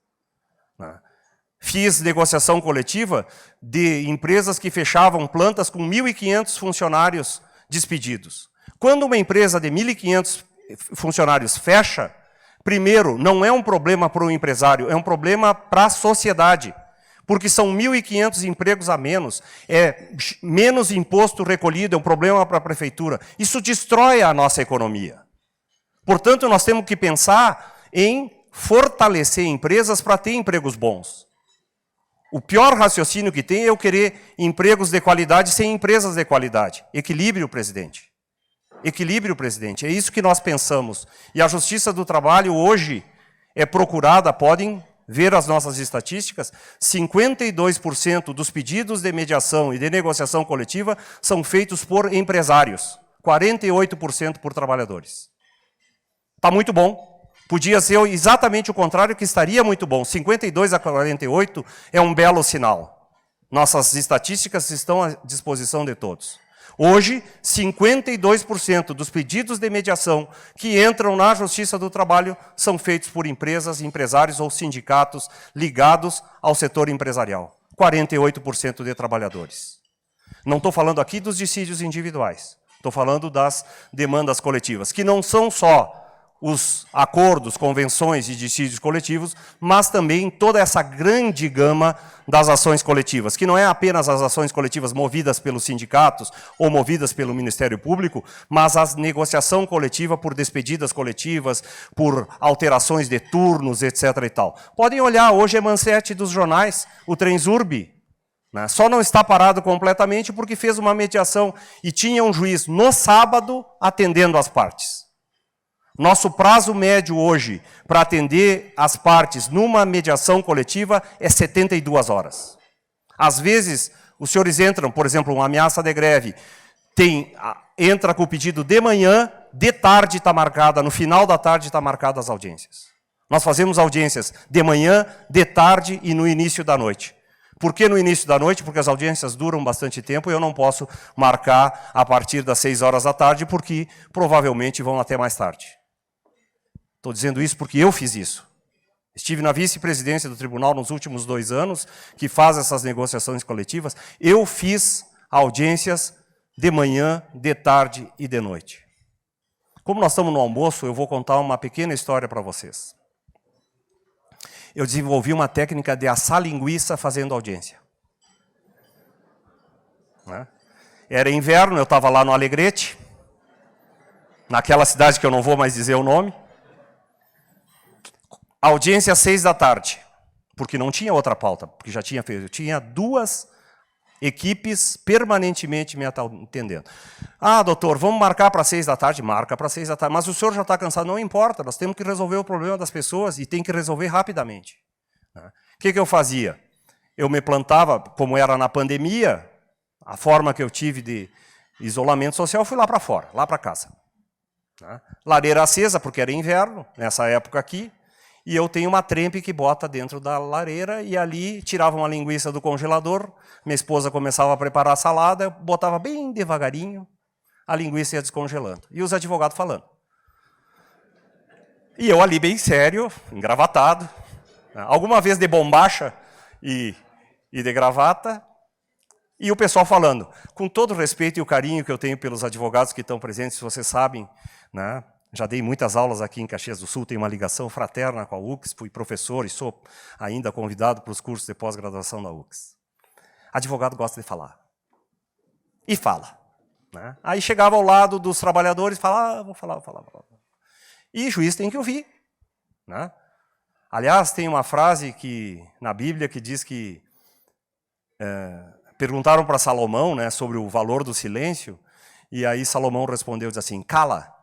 Fiz negociação coletiva de empresas que fechavam plantas com 1.500 funcionários despedidos. Quando uma empresa de 1.500 funcionários fecha, primeiro, não é um problema para o empresário, é um problema para a sociedade. Porque são 1.500 empregos a menos, é menos imposto recolhido, é um problema para a prefeitura. Isso destrói a nossa economia. Portanto, nós temos que pensar em fortalecer empresas para ter empregos bons. O pior raciocínio que tem é eu querer empregos de qualidade sem empresas de qualidade. Equilíbrio, presidente. Equilíbrio, presidente. É isso que nós pensamos. E a Justiça do Trabalho hoje é procurada, podem ver as nossas estatísticas, 52% dos pedidos de mediação e de negociação coletiva são feitos por empresários, 48% por trabalhadores. Está muito bom, Podia ser exatamente o contrário, que estaria muito bom. 52 a 48 é um belo sinal. Nossas estatísticas estão à disposição de todos. Hoje, 52% dos pedidos de mediação que entram na Justiça do Trabalho são feitos por empresas, empresários ou sindicatos ligados ao setor empresarial. 48% de trabalhadores. Não estou falando aqui dos dissídios individuais. Estou falando das demandas coletivas, que não são só os acordos, convenções e dissídios coletivos, mas também toda essa grande gama das ações coletivas, que não é apenas as ações coletivas movidas pelos sindicatos ou movidas pelo Ministério Público, mas a negociação coletiva por despedidas coletivas, por alterações de turnos, etc. e tal. Podem olhar, hoje é manchete dos jornais, o Transurb, né? Só não está parado completamente porque fez uma mediação e tinha um juiz no sábado atendendo as partes. Nosso prazo médio hoje para atender as partes numa mediação coletiva é 72 horas. Às vezes, os senhores entram, por exemplo, uma ameaça de greve, entra com o pedido de manhã, de tarde está marcada, no final da tarde está marcadas as audiências. Nós fazemos audiências de manhã, de tarde e no início da noite. Por que no início da noite? Porque as audiências duram bastante tempo e eu não posso marcar a partir das 6 horas da tarde, porque provavelmente vão até mais tarde. Estou dizendo isso porque eu fiz isso. Estive na vice-presidência do tribunal nos últimos 2 anos, que faz essas negociações coletivas. Eu fiz audiências de manhã, de tarde e de noite. Como nós estamos no almoço, eu vou contar uma pequena história para vocês. Eu desenvolvi uma técnica de assar linguiça fazendo audiência. Né? Era inverno, eu estava lá no Alegrete, naquela cidade que eu não vou mais dizer o nome. Audiência às 6 da tarde, porque não tinha outra pauta, porque já tinha feito. Eu tinha 2 equipes permanentemente me atendendo. Ah, doutor, vamos marcar para 6 da tarde? Marca para 6 da tarde. Mas o senhor já está cansado? Não importa, nós temos que resolver o problema das pessoas e tem que resolver rapidamente. O que eu fazia? Eu me plantava, como era na pandemia, a forma que eu tive de isolamento social, eu fui lá para fora, lá para casa. Lareira acesa, porque era inverno, nessa época aqui. E eu tenho uma trempe que bota dentro da lareira e ali tirava uma linguiça do congelador, minha esposa começava a preparar a salada, eu botava bem devagarinho, a linguiça ia descongelando. E os advogados falando. E eu ali bem sério, engravatado, alguma vez de bombacha e de gravata, e o pessoal falando. Com todo o respeito e o carinho que eu tenho pelos advogados que estão presentes, vocês sabem, né? Já dei muitas aulas aqui em Caxias do Sul, tenho uma ligação fraterna com a UX, fui professor e sou ainda convidado para os cursos de pós-graduação da UX. Advogado gosta de falar. E fala. Né? Aí chegava ao lado dos trabalhadores e falava, vou falar. E o juiz tem que ouvir. Né? Aliás, tem uma frase na Bíblia que diz que perguntaram para Salomão, né, sobre o valor do silêncio, e aí Salomão respondeu, diz assim, cala.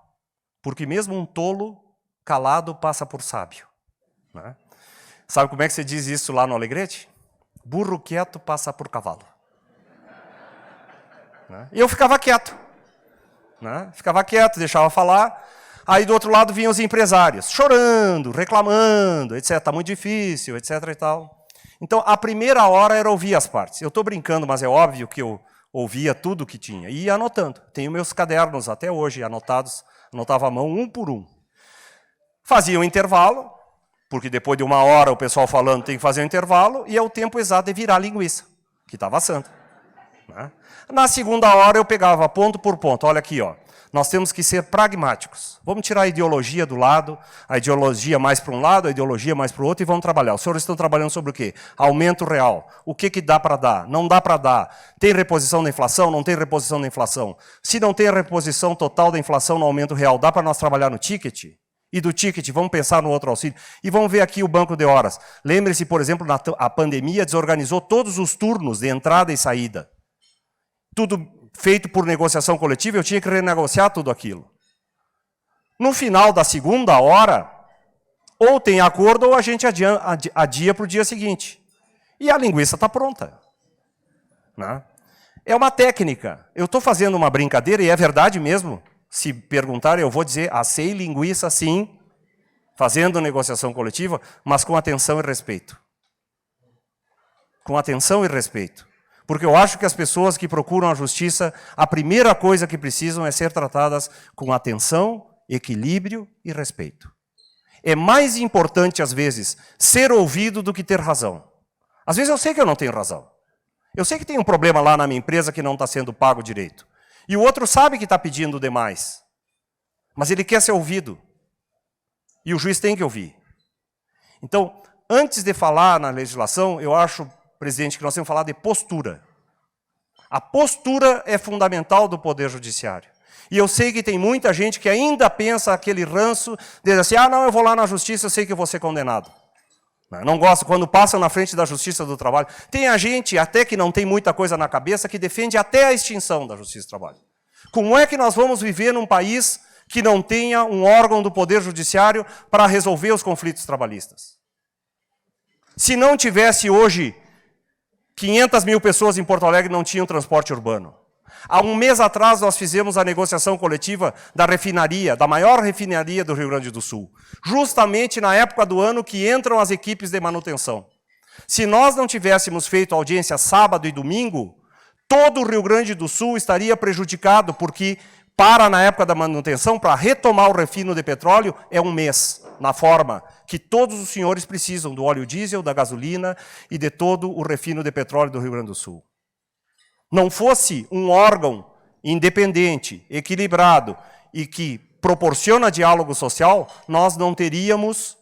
Porque mesmo um tolo calado passa por sábio. Né? Sabe como é que você diz isso lá no Alegrete? Burro quieto passa por cavalo. Né? E eu ficava quieto. Né? Ficava quieto, deixava falar. Aí do outro lado vinham os empresários, chorando, reclamando, etc. Está muito difícil, etc. e tal. Então, a primeira hora era ouvir as partes. Eu estou brincando, mas é óbvio que eu ouvia tudo que tinha. E ia anotando. Tenho meus cadernos até hoje anotados. Anotava a mão um por um. Fazia um intervalo, porque depois de 1 hora o pessoal falando tem que fazer um intervalo, e é o tempo exato de virar a linguiça, que estava assando. Né? Na segunda hora eu pegava ponto por ponto. Olha aqui, ó. Nós temos que ser pragmáticos. Vamos tirar a ideologia do lado, a ideologia mais para um lado, a ideologia mais para o outro, e vamos trabalhar. Os senhores estão trabalhando sobre o quê? Aumento real. O que dá para dar? Não dá para dar. Tem reposição da inflação? Não tem reposição da inflação. Se não tem a reposição total da inflação no aumento real, dá para nós trabalhar no ticket? E do ticket, vamos pensar no outro auxílio. E vamos ver aqui o banco de horas. Lembre-se, por exemplo, a pandemia desorganizou todos os turnos de entrada e saída. Tudo feito por negociação coletiva, eu tinha que renegociar tudo aquilo. No final da segunda hora, ou tem acordo ou a gente adia para o dia seguinte. E a linguiça está pronta. Né? É uma técnica. Eu estou fazendo uma brincadeira, e é verdade mesmo. Se perguntarem, eu vou dizer, assei linguiça sim, fazendo negociação coletiva, mas com atenção e respeito. Com atenção e respeito. Porque eu acho que as pessoas que procuram a justiça, a primeira coisa que precisam é ser tratadas com atenção, equilíbrio e respeito. É mais importante, às vezes, ser ouvido do que ter razão. Às vezes eu sei que eu não tenho razão. Eu sei que tem um problema lá na minha empresa que não está sendo pago direito. E o outro sabe que está pedindo demais. Mas ele quer ser ouvido. E o juiz tem que ouvir. Então, antes de falar na legislação, eu acho, presidente, que nós temos que falar de postura. A postura é fundamental do Poder Judiciário. E eu sei que tem muita gente que ainda pensa aquele ranço, diz assim, não, eu vou lá na justiça, eu sei que eu vou ser condenado. Não gosto quando passam na frente da Justiça do Trabalho. Tem a gente, até que não tem muita coisa na cabeça, que defende até a extinção da Justiça do Trabalho. Como é que nós vamos viver num país que não tenha um órgão do Poder Judiciário para resolver os conflitos trabalhistas? Se não tivesse hoje 500 mil pessoas em Porto Alegre não tinham transporte urbano. Há um mês atrás nós fizemos a negociação coletiva da refinaria, da maior refinaria do Rio Grande do Sul. Justamente na época do ano que entram as equipes de manutenção. Se nós não tivéssemos feito audiência sábado e domingo, todo o Rio Grande do Sul estaria prejudicado, porque na época da manutenção, para retomar o refino de petróleo, é um mês, na forma que todos os senhores precisam do óleo diesel, da gasolina e de todo o refino de petróleo do Rio Grande do Sul. Não fosse um órgão independente, equilibrado e que proporciona diálogo social, nós não teríamos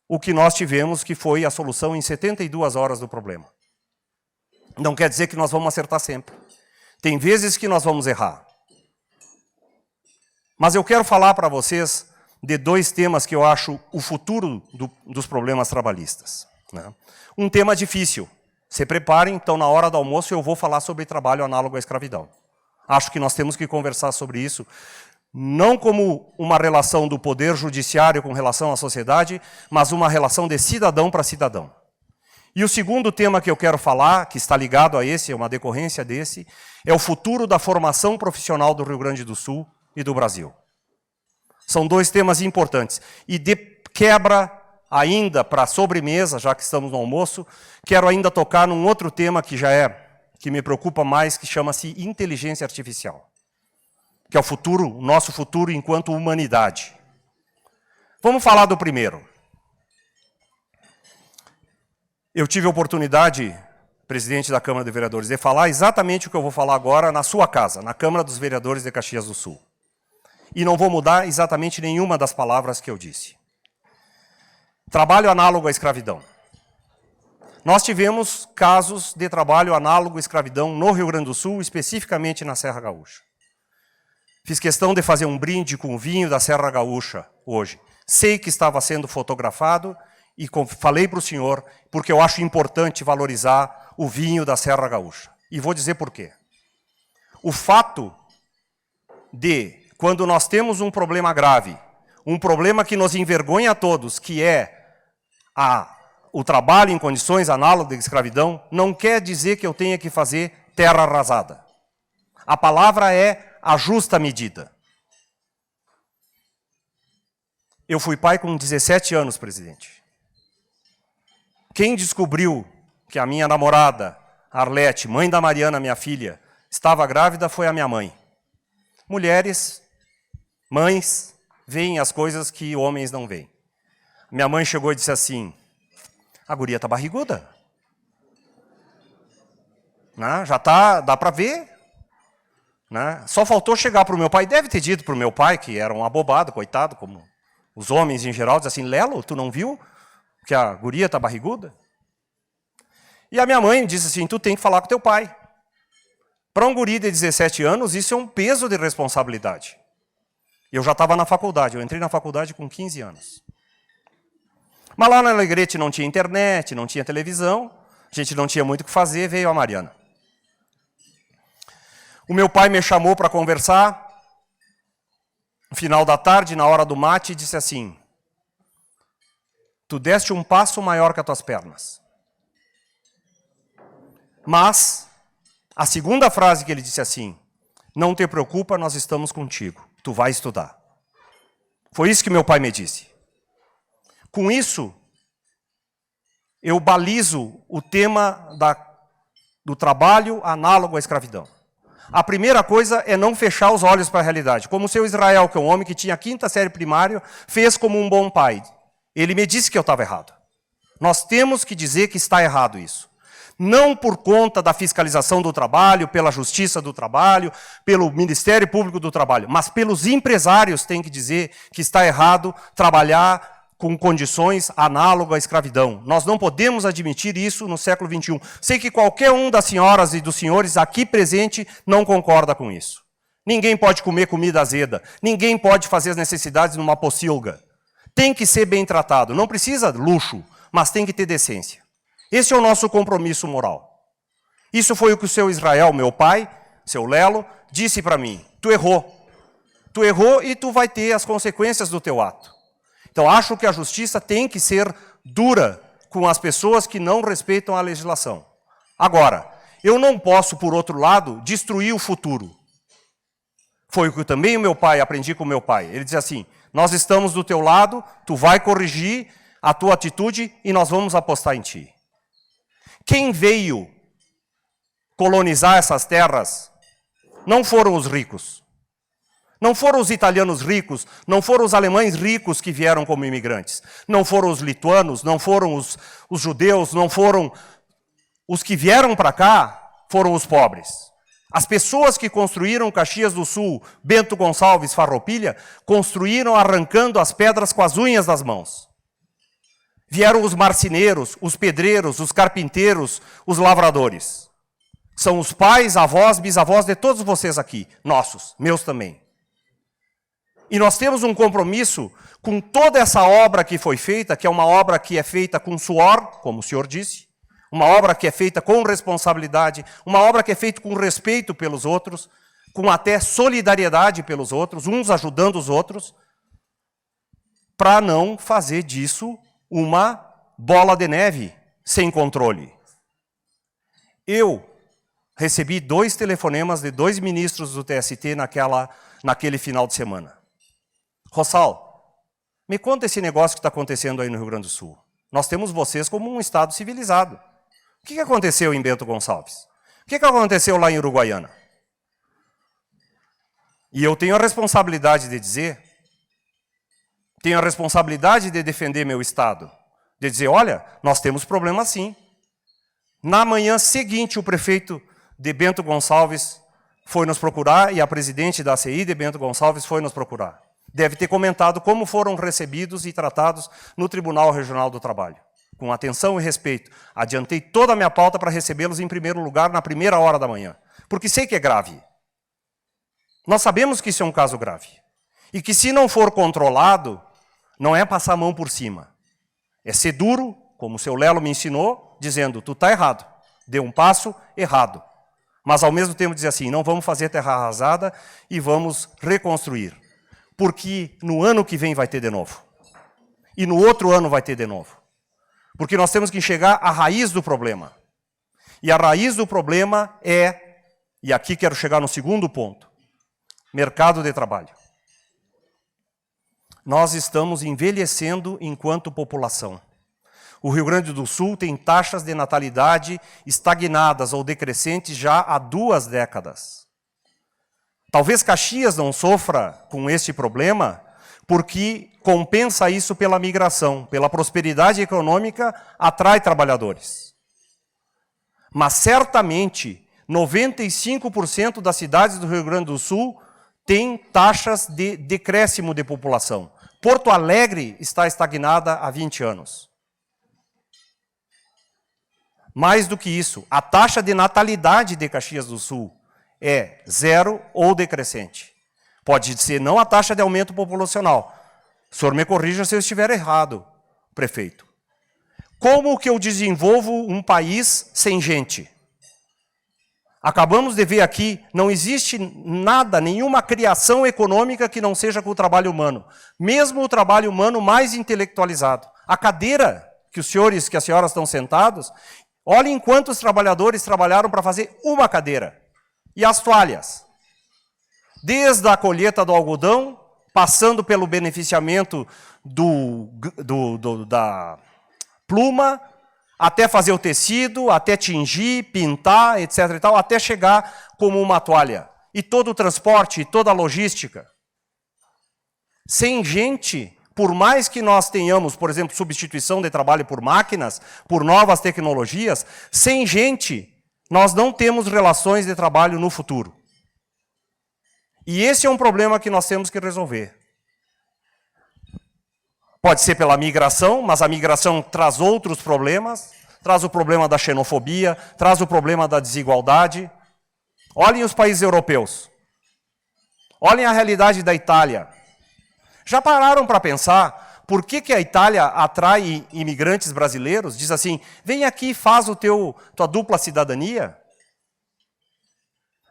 o que nós tivemos, que foi a solução em 72 horas do problema. Não quer dizer que nós vamos acertar sempre. Tem vezes que nós vamos errar. Mas eu quero falar para vocês de dois temas que eu acho o futuro dos problemas trabalhistas. Um tema difícil. Se preparem, então na hora do almoço eu vou falar sobre trabalho análogo à escravidão. Acho que nós temos que conversar sobre isso, não como uma relação do Poder Judiciário com relação à sociedade, mas uma relação de cidadão para cidadão. E o segundo tema que eu quero falar, que está ligado a esse, é uma decorrência desse, é o futuro da formação profissional do Rio Grande do Sul e do Brasil. São dois temas importantes. E de quebra, ainda para a sobremesa, já que estamos no almoço, quero ainda tocar num outro tema que me preocupa mais, que chama-se inteligência artificial. Que é o futuro, o nosso futuro enquanto humanidade. Vamos falar do primeiro. Eu tive a oportunidade, presidente da Câmara de Vereadores, de falar exatamente o que eu vou falar agora na sua casa, na Câmara dos Vereadores de Caxias do Sul. E não vou mudar exatamente nenhuma das palavras que eu disse. Trabalho análogo à escravidão. Nós tivemos casos de trabalho análogo à escravidão no Rio Grande do Sul, especificamente na Serra Gaúcha. Fiz questão de fazer um brinde com o vinho da Serra Gaúcha hoje. Sei que estava sendo fotografado e falei para o senhor, porque eu acho importante valorizar o vinho da Serra Gaúcha. E vou dizer por quê. O fato de, quando nós temos um problema grave, um problema que nos envergonha a todos, que é o trabalho em condições análogas de escravidão, não quer dizer que eu tenha que fazer terra arrasada. A palavra é a justa medida. Eu fui pai com 17 anos, presidente. Quem descobriu que a minha namorada, Arlete, mãe da Mariana, minha filha, estava grávida foi a minha mãe. Mulheres, mães, veem as coisas que homens não veem. Minha mãe chegou e disse assim, a guria está barriguda. Já tá, dá para ver. Só faltou chegar para o meu pai, deve ter dito para o meu pai, que era um abobado, coitado, como os homens em geral, diz assim, Lelo, tu não viu que a guria está barriguda? E a minha mãe disse assim, tu tem que falar com teu pai. Para um guri de 17 anos, isso é um peso de responsabilidade. Eu já estava na faculdade, eu entrei na faculdade com 15 anos. Mas lá na Alegrete não tinha internet, não tinha televisão, a gente não tinha muito o que fazer, veio a Mariana. O meu pai me chamou para conversar, no final da tarde, na hora do mate, e disse assim, tu deste um passo maior que as tuas pernas. Mas, a segunda frase que ele disse assim, não te preocupa, nós estamos contigo, tu vai estudar. Foi isso que meu pai me disse. Com isso, eu balizo o tema do trabalho análogo à escravidão. A primeira coisa é não fechar os olhos para a realidade. Como o seu Israel, que é um homem que tinha 5ª série primária, fez como um bom pai. Ele me disse que eu estava errado. Nós temos que dizer que está errado isso. Não por conta da fiscalização do trabalho, pela Justiça do Trabalho, pelo Ministério Público do Trabalho, mas pelos empresários tem que dizer que está errado trabalhar com condições análogas à escravidão. Nós não podemos admitir isso no século XXI. Sei que qualquer um das senhoras e dos senhores aqui presente não concorda com isso. Ninguém pode comer comida azeda. Ninguém pode fazer as necessidades numa pocilga. Tem que ser bem tratado. Não precisa luxo, mas tem que ter decência. Esse é o nosso compromisso moral. Isso foi o que o seu Israel, meu pai, seu Lelo, disse para mim. Tu errou. Tu errou e tu vai ter as consequências do teu ato. Então, acho que a justiça tem que ser dura com as pessoas que não respeitam a legislação. Agora, eu não posso, por outro lado, destruir o futuro. Foi o que também o meu pai, aprendi com o meu pai. Ele dizia assim, nós estamos do teu lado, tu vai corrigir a tua atitude e nós vamos apostar em ti. Quem veio colonizar essas terras não foram os ricos. Não foram os italianos ricos, não foram os alemães ricos que vieram como imigrantes. Não foram os lituanos, não foram os judeus, não foram os que vieram para cá, foram os pobres. As pessoas que construíram Caxias do Sul, Bento Gonçalves, Farroupilha, construíram arrancando as pedras com as unhas das mãos. Vieram os marceneiros, os pedreiros, os carpinteiros, os lavradores. São os pais, avós, bisavós de todos vocês aqui, nossos, meus também. E nós temos um compromisso com toda essa obra que foi feita, que é uma obra que é feita com suor, como o senhor disse, uma obra que é feita com responsabilidade, uma obra que é feita com respeito pelos outros, com até solidariedade pelos outros, uns ajudando os outros, para não fazer disso uma bola de neve sem controle. Eu recebi 2 telefonemas de 2 ministros do TST naquele final de semana. Rossal, me conta esse negócio que está acontecendo aí no Rio Grande do Sul. Nós temos vocês como um estado civilizado. O que aconteceu em Bento Gonçalves? O que aconteceu lá em Uruguaiana? E eu tenho a responsabilidade de dizer, tenho a responsabilidade de defender meu estado, de dizer, olha, nós temos problema sim. Na manhã seguinte, o prefeito de Bento Gonçalves foi nos procurar e a presidente da ACI de Bento Gonçalves foi nos procurar. Deve ter comentado como foram recebidos e tratados no Tribunal Regional do Trabalho. Com atenção e respeito, adiantei toda a minha pauta para recebê-los em primeiro lugar na primeira hora da manhã, porque sei que é grave. Nós sabemos que isso é um caso grave. E que se não for controlado, não é passar a mão por cima. É ser duro, como o seu Lelo me ensinou, dizendo, tu está errado, deu um passo errado. Mas ao mesmo tempo dizer assim, não vamos fazer terra arrasada e vamos reconstruir. Porque no ano que vem vai ter de novo. E no outro ano vai ter de novo. Porque nós temos que enxergar a raiz do problema. E a raiz do problema é, e aqui quero chegar no segundo ponto, mercado de trabalho. Nós estamos envelhecendo enquanto população. O Rio Grande do Sul tem taxas de natalidade estagnadas ou decrescentes já há 2 décadas. Talvez Caxias não sofra com este problema, porque compensa isso pela migração, pela prosperidade econômica, atrai trabalhadores. Mas certamente, 95% das cidades do Rio Grande do Sul têm taxas de decréscimo de população. Porto Alegre está estagnada há 20 anos. Mais do que isso, a taxa de natalidade de Caxias do Sul é 0 ou decrescente. Pode ser não a taxa de aumento populacional. O senhor me corrija se eu estiver errado, prefeito. Como que eu desenvolvo um país sem gente? Acabamos de ver aqui, não existe nada, nenhuma criação econômica que não seja com o trabalho humano. Mesmo o trabalho humano mais intelectualizado. A cadeira que os senhores, que as senhoras estão sentados, olhem quantos trabalhadores trabalharam para fazer uma cadeira. E as toalhas. Desde a colheita do algodão, passando pelo beneficiamento da pluma, até fazer o tecido, até tingir, pintar, etc. e tal, até chegar como uma toalha. E todo o transporte, toda a logística. Sem gente, por mais que nós tenhamos, por exemplo, substituição de trabalho por máquinas, por novas tecnologias, sem gente, nós não temos relações de trabalho no futuro. E esse é um problema que nós temos que resolver. Pode ser pela migração, mas a migração traz outros problemas, traz o problema da xenofobia, traz o problema da desigualdade. Olhem os países europeus. Olhem a realidade da Itália. Já pararam para pensar por que a Itália atrai imigrantes brasileiros? Diz assim, vem aqui, faz tua dupla cidadania.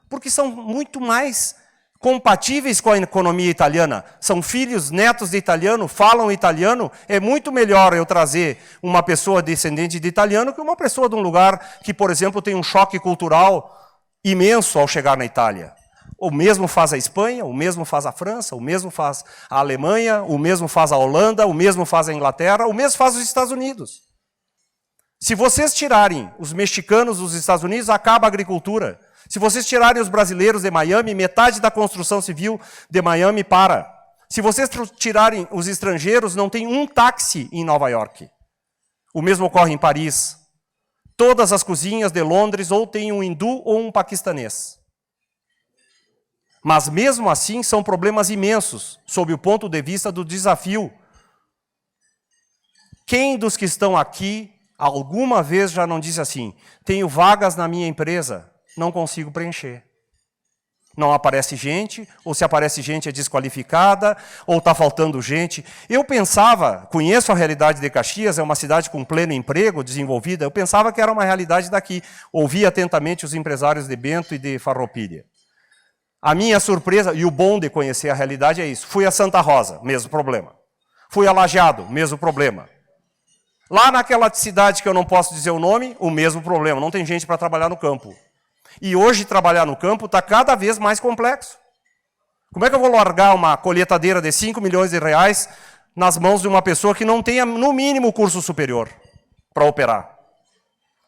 Porque são muito mais compatíveis com a economia italiana. São filhos, netos de italiano, falam italiano. É muito melhor eu trazer uma pessoa descendente de italiano que uma pessoa de um lugar que, por exemplo, tem um choque cultural imenso ao chegar na Itália. O mesmo faz a Espanha, o mesmo faz a França, o mesmo faz a Alemanha, o mesmo faz a Holanda, o mesmo faz a Inglaterra, o mesmo faz os Estados Unidos. Se vocês tirarem os mexicanos dos Estados Unidos, acaba a agricultura. Se vocês tirarem os brasileiros de Miami, metade da construção civil de Miami para. Se vocês tirarem os estrangeiros, não tem um táxi em Nova York. O mesmo ocorre em Paris. Todas as cozinhas de Londres ou tem um hindu ou um paquistanês. Mas mesmo assim são problemas imensos, sob o ponto de vista do desafio. Quem dos que estão aqui, alguma vez já não disse assim, tenho vagas na minha empresa, não consigo preencher. Não aparece gente, ou se aparece gente é desqualificada, ou está faltando gente. Eu pensava, conheço a realidade de Caxias, é uma cidade com pleno emprego, desenvolvida, eu pensava que era uma realidade daqui. Ouvi atentamente os empresários de Bento e de Farroupilha. A minha surpresa, e o bom de conhecer a realidade é isso, fui a Santa Rosa, mesmo problema. Fui a Lajeado, mesmo problema. Lá naquela cidade que eu não posso dizer o nome, o mesmo problema, não tem gente para trabalhar no campo. E hoje trabalhar no campo está cada vez mais complexo. Como é que eu vou largar uma colheitadeira de 5 milhões de reais nas mãos de uma pessoa que não tenha, no mínimo, curso superior para operar?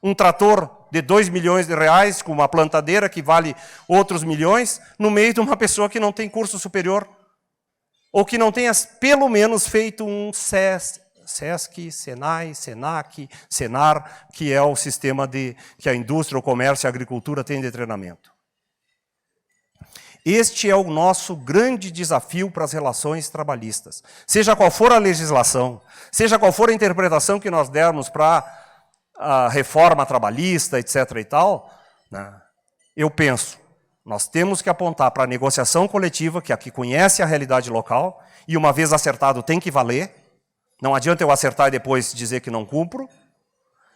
Um trator de 2 milhões de reais, com uma plantadeira que vale outros milhões, no meio de uma pessoa que não tem curso superior, ou que não tenha, pelo menos, feito um SESC, Senai, Senac, Senar, que é o sistema que a indústria, o comércio e a agricultura têm de treinamento. Este é o nosso grande desafio para as relações trabalhistas. Seja qual for a legislação, seja qual for a interpretação que nós dermos para a reforma trabalhista, etc. e tal, né, eu penso, nós temos que apontar para a negociação coletiva, que aqui conhece a realidade local, e uma vez acertado tem que valer. Não adianta eu acertar e depois dizer que não cumpro.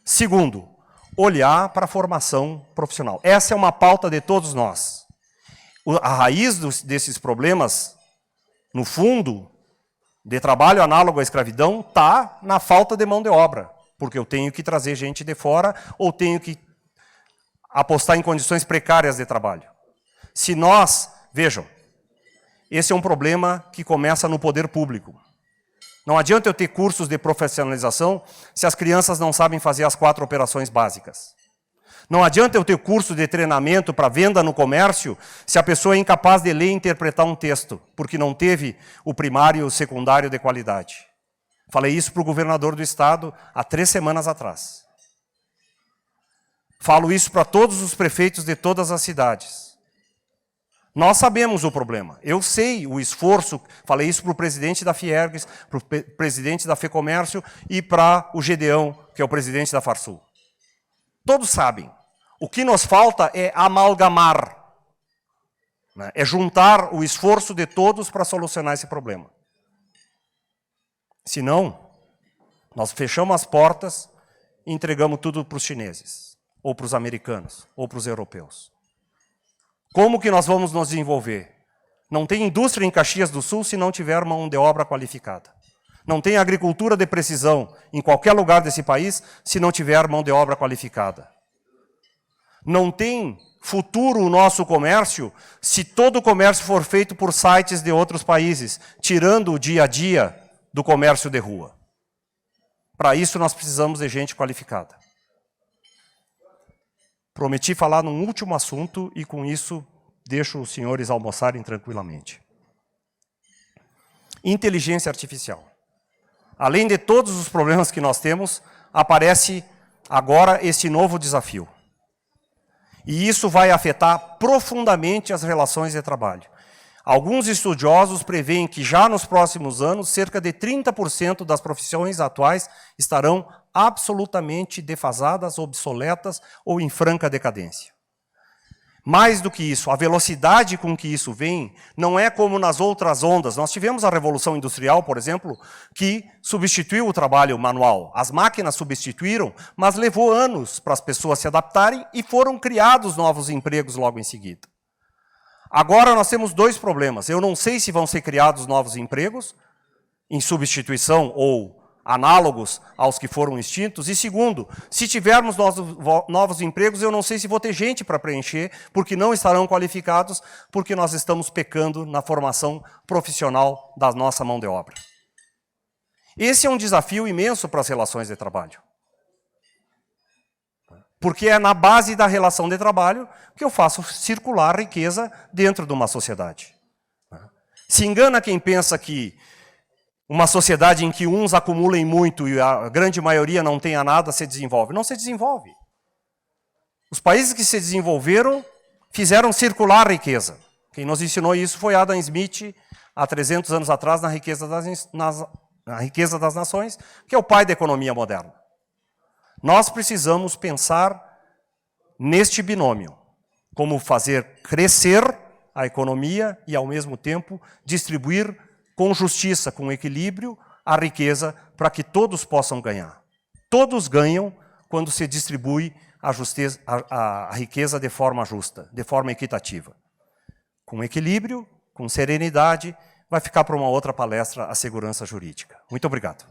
Segundo, olhar para a formação profissional. Essa é uma pauta de todos nós. A raiz desses problemas, no fundo, de trabalho análogo à escravidão, está na falta de mão de obra. Porque eu tenho que trazer gente de fora ou tenho que apostar em condições precárias de trabalho. Se nós, vejam, esse é um problema que começa no poder público. Não adianta eu ter cursos de profissionalização se as crianças não sabem fazer as 4 operações básicas. Não adianta eu ter curso de treinamento para venda no comércio se a pessoa é incapaz de ler e interpretar um texto, porque não teve o primário e o secundário de qualidade. Falei isso para o governador do estado há 3 semanas atrás. Falo isso para todos os prefeitos de todas as cidades. Nós sabemos o problema. Eu sei o esforço, falei isso para o presidente da Fiergs, para o presidente da FEComércio e para o Gedeão, que é o presidente da Farsul. Todos sabem. O que nos falta é amalgamar, né? É juntar o esforço de todos para solucionar esse problema. Senão, nós fechamos as portas e entregamos tudo para os chineses, ou para os americanos, ou para os europeus. Como que nós vamos nos desenvolver? Não tem indústria em Caxias do Sul se não tiver mão de obra qualificada. Não tem agricultura de precisão em qualquer lugar desse país se não tiver mão de obra qualificada. Não tem futuro o nosso comércio se todo o comércio for feito por sites de outros países, tirando o dia a dia do comércio de rua. Para isso, nós precisamos de gente qualificada. Prometi falar num último assunto e, com isso, deixo os senhores almoçarem tranquilamente. Inteligência artificial. Além de todos os problemas que nós temos, aparece agora esse novo desafio. E isso vai afetar profundamente as relações de trabalho. Alguns estudiosos preveem que já nos próximos anos, cerca de 30% das profissões atuais estarão absolutamente defasadas, obsoletas ou em franca decadência. Mais do que isso, a velocidade com que isso vem não é como nas outras ondas. Nós tivemos a Revolução Industrial, por exemplo, que substituiu o trabalho manual. As máquinas substituíram, mas levou anos para as pessoas se adaptarem e foram criados novos empregos logo em seguida. Agora nós temos dois problemas. Eu não sei se vão ser criados novos empregos, em substituição ou análogos aos que foram extintos. E segundo, se tivermos novos empregos, eu não sei se vou ter gente para preencher, porque não estarão qualificados, porque nós estamos pecando na formação profissional da nossa mão de obra. Esse é um desafio imenso para as relações de trabalho. Porque é na base da relação de trabalho que eu faço circular riqueza dentro de uma sociedade. Se engana quem pensa que uma sociedade em que uns acumulem muito e a grande maioria não tenha nada se desenvolve. Não se desenvolve. Os países que se desenvolveram fizeram circular riqueza. Quem nos ensinou isso foi Adam Smith, há 300 anos atrás, na Riqueza das Nações, que é o pai da economia moderna. Nós precisamos pensar neste binômio, como fazer crescer a economia e, ao mesmo tempo, distribuir com justiça, com equilíbrio, a riqueza para que todos possam ganhar. Todos ganham quando se distribui a riqueza de forma justa, de forma equitativa. Com equilíbrio, com serenidade, vai ficar para uma outra palestra a segurança jurídica. Muito obrigado.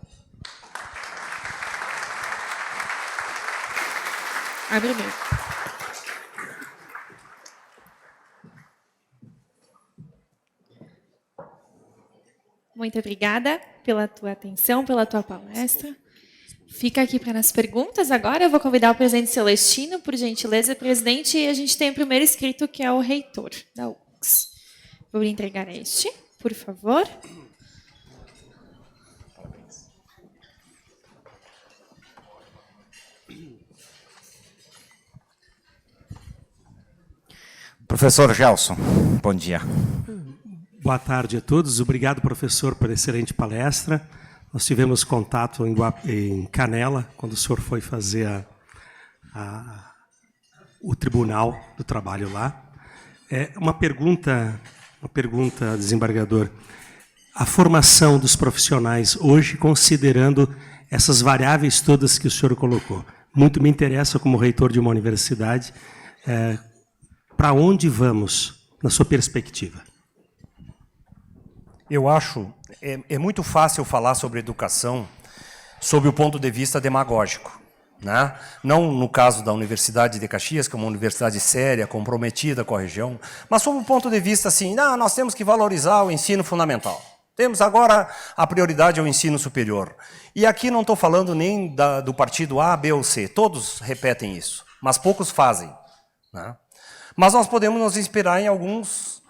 Abre mesmo. Muito obrigada pela tua atenção, pela tua palestra. Fica aqui para as perguntas. Agora eu vou convidar o presidente Celestino, por gentileza, presidente, e a gente tem o primeiro inscrito, que é o reitor da UFSC. Vou lhe entregar este, por favor. Professor Gelson, bom dia. Boa tarde a todos. Obrigado, professor, pela excelente palestra. Nós tivemos contato em Canela, quando o senhor foi fazer o Tribunal do Trabalho lá. Uma pergunta, desembargador. A formação dos profissionais hoje, considerando essas variáveis todas que o senhor colocou, muito me interessa, como reitor de uma universidade, para onde vamos, na sua perspectiva? Eu acho, é muito fácil falar sobre educação sob o ponto de vista demagógico, né? Não no caso da Universidade de Caxias, que é uma universidade séria, comprometida com a região, mas sob o ponto de vista assim, nós temos que valorizar o ensino fundamental. Temos agora a prioridade ao ensino superior. E aqui não estou falando nem do partido A, B ou C, todos repetem isso, mas poucos fazem, né? Mas nós podemos nos inspirar em alguns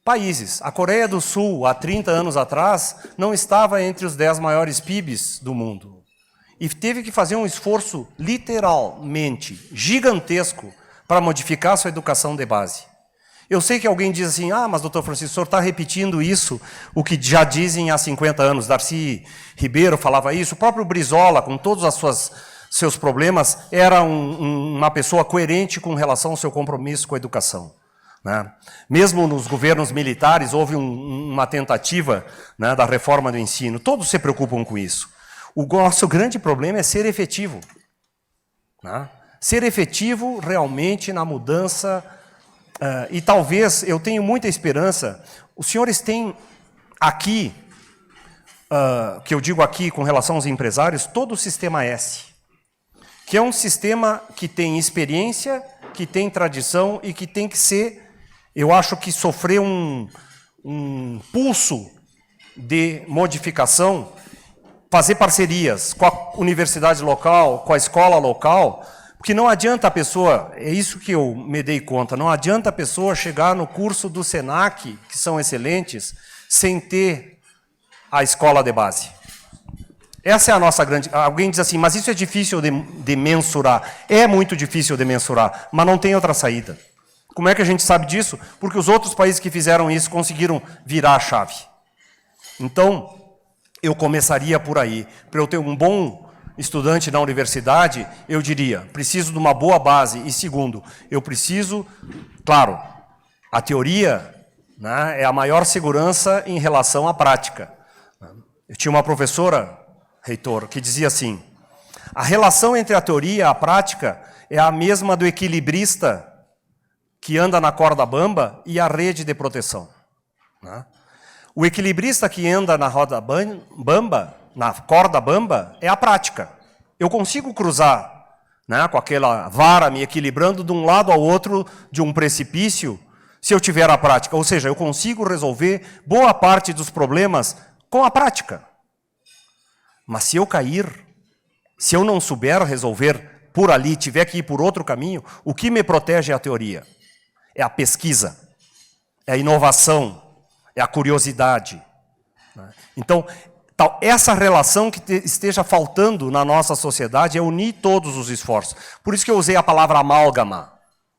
países. A Coreia do Sul, há 30 anos atrás, não estava entre os 10 maiores PIBs do mundo. E teve que fazer um esforço literalmente gigantesco para modificar sua educação de base. Eu sei que alguém diz assim, mas doutor Francisco, o senhor está repetindo isso, o que já dizem há 50 anos. Darcy Ribeiro falava isso, o próprio Brizola, com todos os seus problemas, era uma pessoa coerente com relação ao seu compromisso com a educação. Né? Mesmo nos governos militares houve uma tentativa, né, da reforma do ensino. Todos se preocupam com isso. O nosso grande problema é ser efetivo, né? Ser efetivo realmente na mudança. E talvez, eu tenho muita esperança, os senhores têm aqui, que eu digo aqui com relação aos empresários, todo o sistema S, que é um sistema que tem experiência que tem tradição e que tem que ser, eu acho que sofrer um pulso de modificação, fazer parcerias com a universidade local, com a escola local, porque não adianta a pessoa, é isso que eu me dei conta, não adianta a pessoa chegar no curso do SENAC, que são excelentes, sem ter a escola de base. Essa é a nossa grande... Alguém diz assim, mas isso é difícil de mensurar. É muito difícil de mensurar, mas não tem outra saída. Como é que a gente sabe disso? Porque os outros países que fizeram isso conseguiram virar a chave. Então, eu começaria por aí. Para eu ter um bom estudante na universidade, eu diria, preciso de uma boa base. E segundo, eu preciso, claro, a teoria, né, é a maior segurança em relação à prática. Eu tinha uma professora, reitor, que dizia assim, a relação entre a teoria e a prática é a mesma do equilibrista que anda na corda bamba e a rede de proteção. Né? O equilibrista que anda na roda bamba, na corda bamba, é a prática. Eu consigo cruzar, né, com aquela vara me equilibrando de um lado ao outro de um precipício, se eu tiver a prática. Ou seja, eu consigo resolver boa parte dos problemas com a prática. Mas se eu cair, se eu não souber resolver por ali, tiver que ir por outro caminho, o que me protege é a teoria. É a pesquisa, é a inovação, é a curiosidade. Então, essa relação que esteja faltando na nossa sociedade é unir todos os esforços. Por isso que eu usei a palavra amálgama.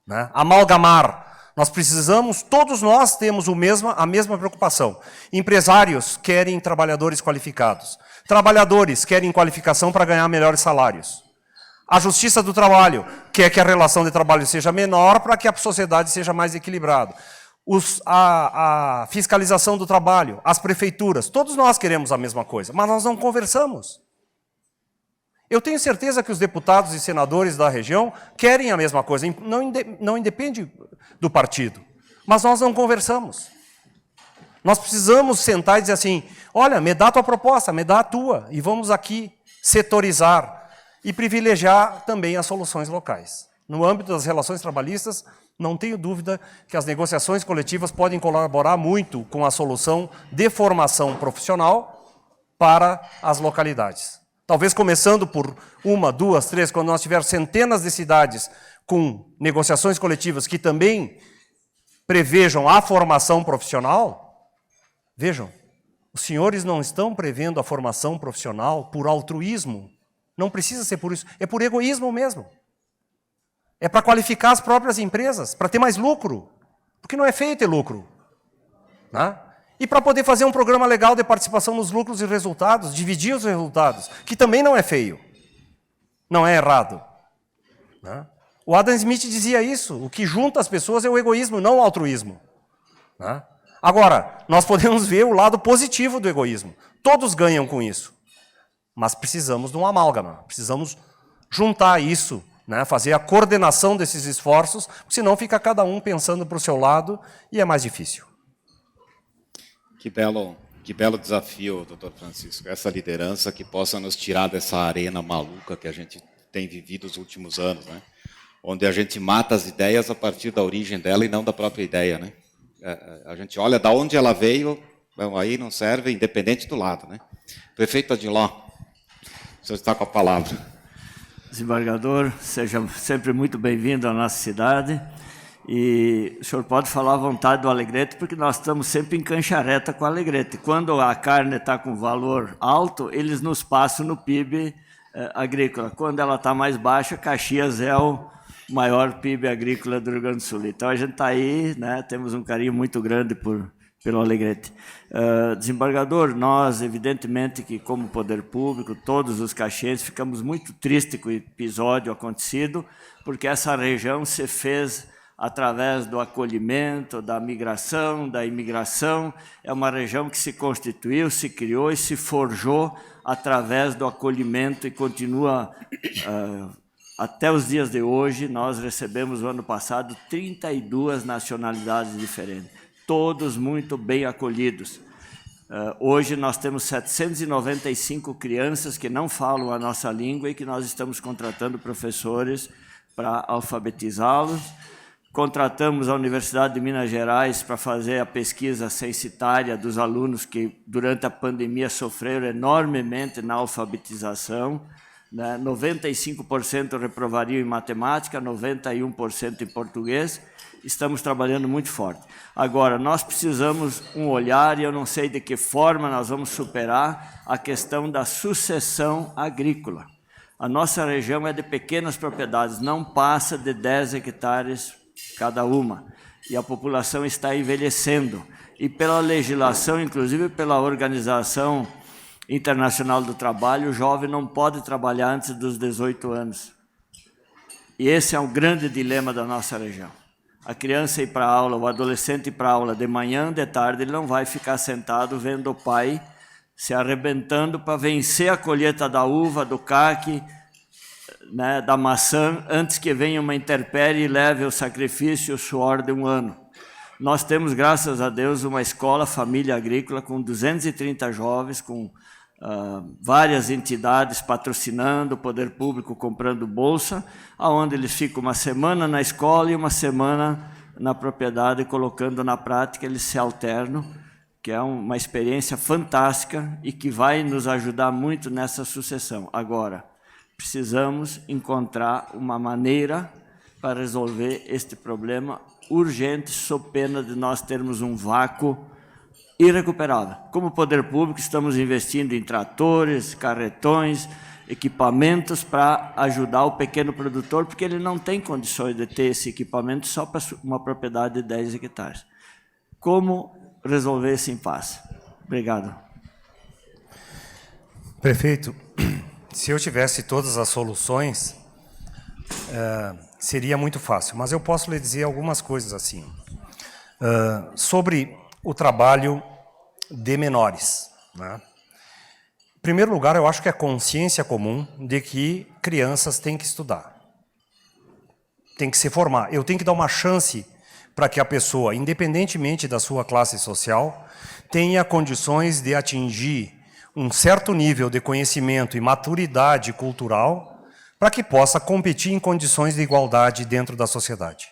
Né? Amalgamar. Nós precisamos, todos nós temos a mesma preocupação. Empresários querem trabalhadores qualificados. Trabalhadores querem qualificação para ganhar melhores salários. A Justiça do Trabalho quer que a relação de trabalho seja menor para que a sociedade seja mais equilibrada. A fiscalização do trabalho, as prefeituras, todos nós queremos a mesma coisa, mas nós não conversamos. Eu tenho certeza que os deputados e senadores da região querem a mesma coisa, não independe do partido, mas nós não conversamos. Nós precisamos sentar e dizer assim, olha, me dá a tua proposta, me dá a tua, e vamos aqui setorizar e privilegiar também as soluções locais. No âmbito das relações trabalhistas, não tenho dúvida que as negociações coletivas podem colaborar muito com a solução de formação profissional para as localidades. Talvez começando por 1, 2, 3, quando nós tivermos centenas de cidades com negociações coletivas que também prevejam a formação profissional, vejam, os senhores não estão prevendo a formação profissional por altruísmo, não precisa ser por isso, é por egoísmo mesmo. É para qualificar as próprias empresas, para ter mais lucro, porque não é feio ter lucro. Né? E para poder fazer um programa legal de participação nos lucros e resultados, dividir os resultados, que também não é feio, não é errado. Né? O Adam Smith dizia isso, o que junta as pessoas é o egoísmo, não o altruísmo. Né? Agora, nós podemos ver o lado positivo do egoísmo, todos ganham com isso, mas precisamos de um amálgama, precisamos juntar isso, né, fazer a coordenação desses esforços, senão fica cada um pensando para o seu lado e é mais difícil. Que belo desafio, doutor Francisco, essa liderança que possa nos tirar dessa arena maluca que a gente tem vivido os últimos anos, né? Onde a gente mata as ideias a partir da origem dela e não da própria ideia. Né? A gente olha de onde ela veio, aí não serve, independente do lado. Né? Prefeito Adiló, o senhor está com a palavra. Desembargador, seja sempre muito bem-vindo à nossa cidade. E o senhor pode falar à vontade do Alegrete, porque nós estamos sempre em cancha-reta com o Alegrete. Quando a carne está com valor alto, eles nos passam no PIB agrícola. Quando ela está mais baixa, Caxias é o maior PIB agrícola do Rio Grande do Sul. Então, a gente está aí, né, temos um carinho muito grande pelo Alegrete. Desembargador, nós, evidentemente, que como poder público, todos os caxienses, ficamos muito tristes com o episódio acontecido, porque essa região se fez através do acolhimento, da migração, da imigração. É uma região que se constituiu, se criou e se forjou através do acolhimento e continua até os dias de hoje. Nós recebemos, no ano passado, 32 nacionalidades diferentes, todos muito bem acolhidos. Hoje nós temos 795 crianças que não falam a nossa língua e que nós estamos contratando professores para alfabetizá-los. Contratamos a Universidade de Minas Gerais para fazer a pesquisa censitária dos alunos que, durante a pandemia, sofreram enormemente na alfabetização. 95% reprovariam em matemática, 91% em português. Estamos trabalhando muito forte. Agora, nós precisamos um olhar, e eu não sei de que forma nós vamos superar a questão da sucessão agrícola. A nossa região é de pequenas propriedades, não passa de 10 hectares cada uma, e a população está envelhecendo. E pela legislação, inclusive pela Organização Internacional do Trabalho, o jovem não pode trabalhar antes dos 18 anos. E esse é um grande dilema da nossa região. A criança ir para a aula, o adolescente ir para a aula de manhã, de tarde, ele não vai ficar sentado vendo o pai se arrebentando para vencer a colheita da uva, do caque, né, da maçã, antes que venha uma intempérie e leve o sacrifício e o suor de um ano. Nós temos, graças a Deus, uma escola família agrícola com 230 jovens, com várias entidades patrocinando, o poder público comprando bolsa, onde eles ficam uma semana na escola e uma semana na propriedade, colocando na prática, eles se alternam, que é uma experiência fantástica e que vai nos ajudar muito nessa sucessão. Agora, precisamos encontrar uma maneira para resolver este problema urgente, sob pena de nós termos um vácuo irrecuperável. Como poder público, estamos investindo em tratores, carretões, equipamentos para ajudar o pequeno produtor, porque ele não tem condições de ter esse equipamento só para uma propriedade de 10 hectares. Como resolver esse impasse? Obrigado. Prefeito, se eu tivesse todas as soluções, seria muito fácil, mas eu posso lhe dizer algumas coisas assim. Sobre o trabalho de menores, né? Em primeiro lugar, eu acho que é consciência comum de que crianças têm que estudar, têm que se formar. Eu tenho que dar uma chance para que a pessoa, independentemente da sua classe social, tenha condições de atingir um certo nível de conhecimento e maturidade cultural para que possa competir em condições de igualdade dentro da sociedade.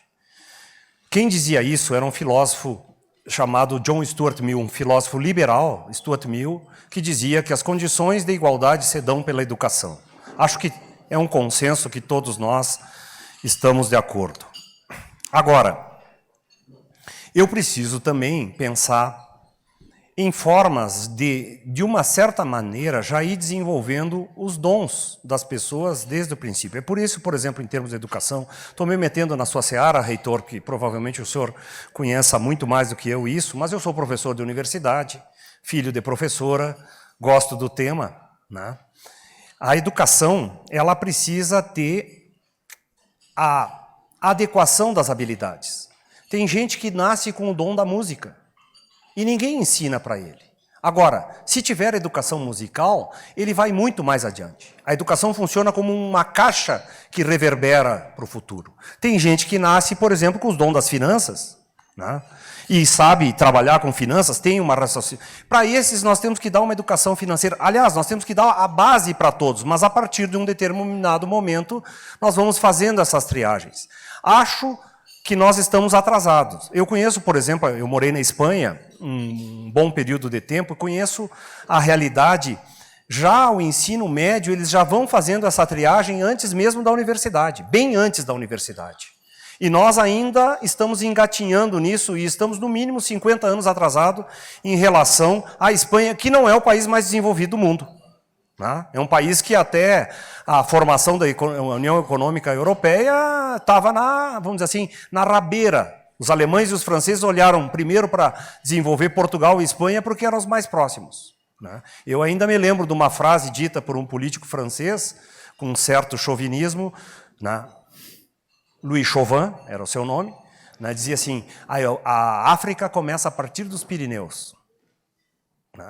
Quem dizia isso era um filósofo chamado John Stuart Mill, um filósofo liberal, Stuart Mill, que dizia que as condições de igualdade se dão pela educação. Acho que é um consenso que todos nós estamos de acordo. Agora, eu preciso também pensar em formas de uma certa maneira, já ir desenvolvendo os dons das pessoas desde o princípio. É por isso, por exemplo, em termos de educação, estou me metendo na sua seara, reitor, que provavelmente o senhor conheça muito mais do que eu isso, mas eu sou professor de universidade, filho de professora, gosto do tema, né? A educação, ela precisa ter a adequação das habilidades. Tem gente que nasce com o dom da música, e ninguém ensina para ele. Agora, se tiver educação musical, ele vai muito mais adiante. A educação funciona como uma caixa que reverbera para o futuro. Tem gente que nasce, por exemplo, com os dons das finanças, né? E sabe trabalhar com finanças, tem uma raciocínio. Para esses, nós temos que dar uma educação financeira. Aliás, nós temos que dar a base para todos, mas a partir de um determinado momento, nós vamos fazendo essas triagens. Acho que nós estamos atrasados. Eu conheço, por exemplo, eu morei na Espanha um bom período de tempo, conheço a realidade. Já o ensino médio, eles já vão fazendo essa triagem antes mesmo da universidade, bem antes da universidade. E nós ainda estamos engatinhando nisso e estamos no mínimo 50 anos atrasados em relação à Espanha, que não é o país mais desenvolvido do mundo. É um país que até a formação da União Econômica Europeia estava vamos dizer assim, na rabeira. Os alemães e os franceses olharam primeiro para desenvolver Portugal e Espanha porque eram os mais próximos. Eu ainda me lembro de uma frase dita por um político francês, com um certo chauvinismo, Louis Chauvin, era o seu nome, dizia assim, a África começa a partir dos Pirineus.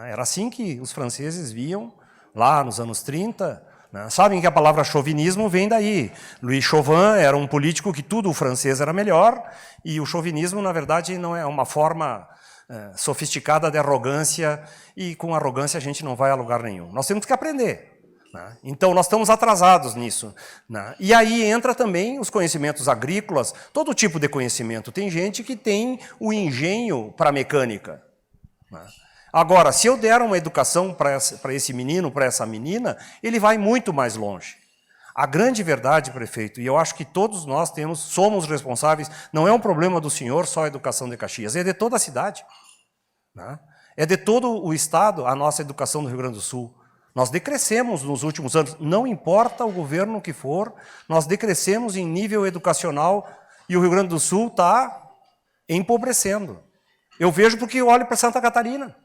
Era assim que os franceses viam lá nos anos 30, sabem que a palavra chauvinismo vem daí. Louis Chauvin era um político que tudo o francês era melhor, e o chauvinismo, na verdade, não é uma forma sofisticada de arrogância, e com arrogância a gente não vai a lugar nenhum. Nós temos que aprender. né? Então, nós estamos atrasados nisso, né? E aí entra também os conhecimentos agrícolas, todo tipo de conhecimento. Tem gente que tem o engenho para mecânica, né? Agora, se eu der uma educação para esse menino, para essa menina, ele vai muito mais longe. A grande verdade, prefeito, e eu acho que todos nós somos responsáveis, não é um problema do senhor só a educação de Caxias, é de toda a cidade, né? É de todo o estado a nossa educação do Rio Grande do Sul. Nós decrescemos nos últimos anos, não importa o governo que for, nós decrescemos em nível educacional e o Rio Grande do Sul está empobrecendo. Eu vejo porque eu olho para Santa Catarina.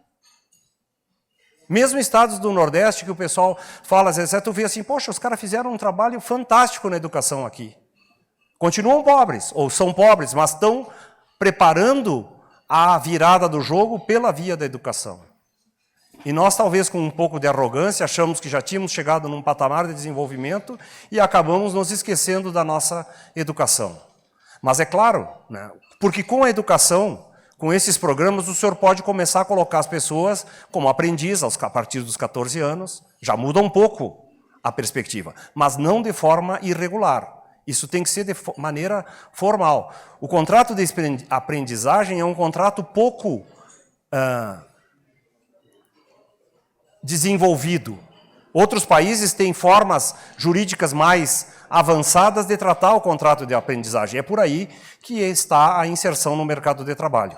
Mesmo estados do Nordeste que o pessoal fala, às vezes, tu vê assim, poxa, os caras fizeram um trabalho fantástico na educação aqui. Continuam pobres, ou são pobres, mas estão preparando a virada do jogo pela via da educação. E nós, talvez com um pouco de arrogância, achamos que já tínhamos chegado num patamar de desenvolvimento e acabamos nos esquecendo da nossa educação. Mas é claro, né, porque com a educação, com esses programas, o senhor pode começar a colocar as pessoas como aprendiz a partir dos 14 anos, já muda um pouco a perspectiva, mas não de forma irregular. Isso tem que ser de maneira formal. O contrato de aprendizagem é um contrato pouco desenvolvido. Outros países têm formas jurídicas mais avançadas de tratar o contrato de aprendizagem. É por aí que está a inserção no mercado de trabalho.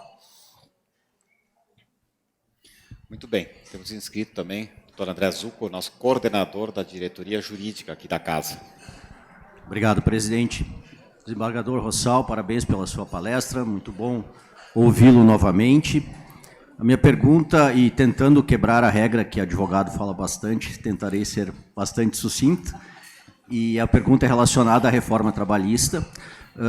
Muito bem. Temos inscrito também o Dr. André Zucco, nosso coordenador da diretoria jurídica aqui da Casa. Obrigado, presidente. Desembargador Rossal, parabéns pela sua palestra, muito bom ouvi-lo novamente. A minha pergunta, e tentando quebrar a regra que advogado fala bastante, tentarei ser bastante sucinto, e a pergunta é relacionada à reforma trabalhista.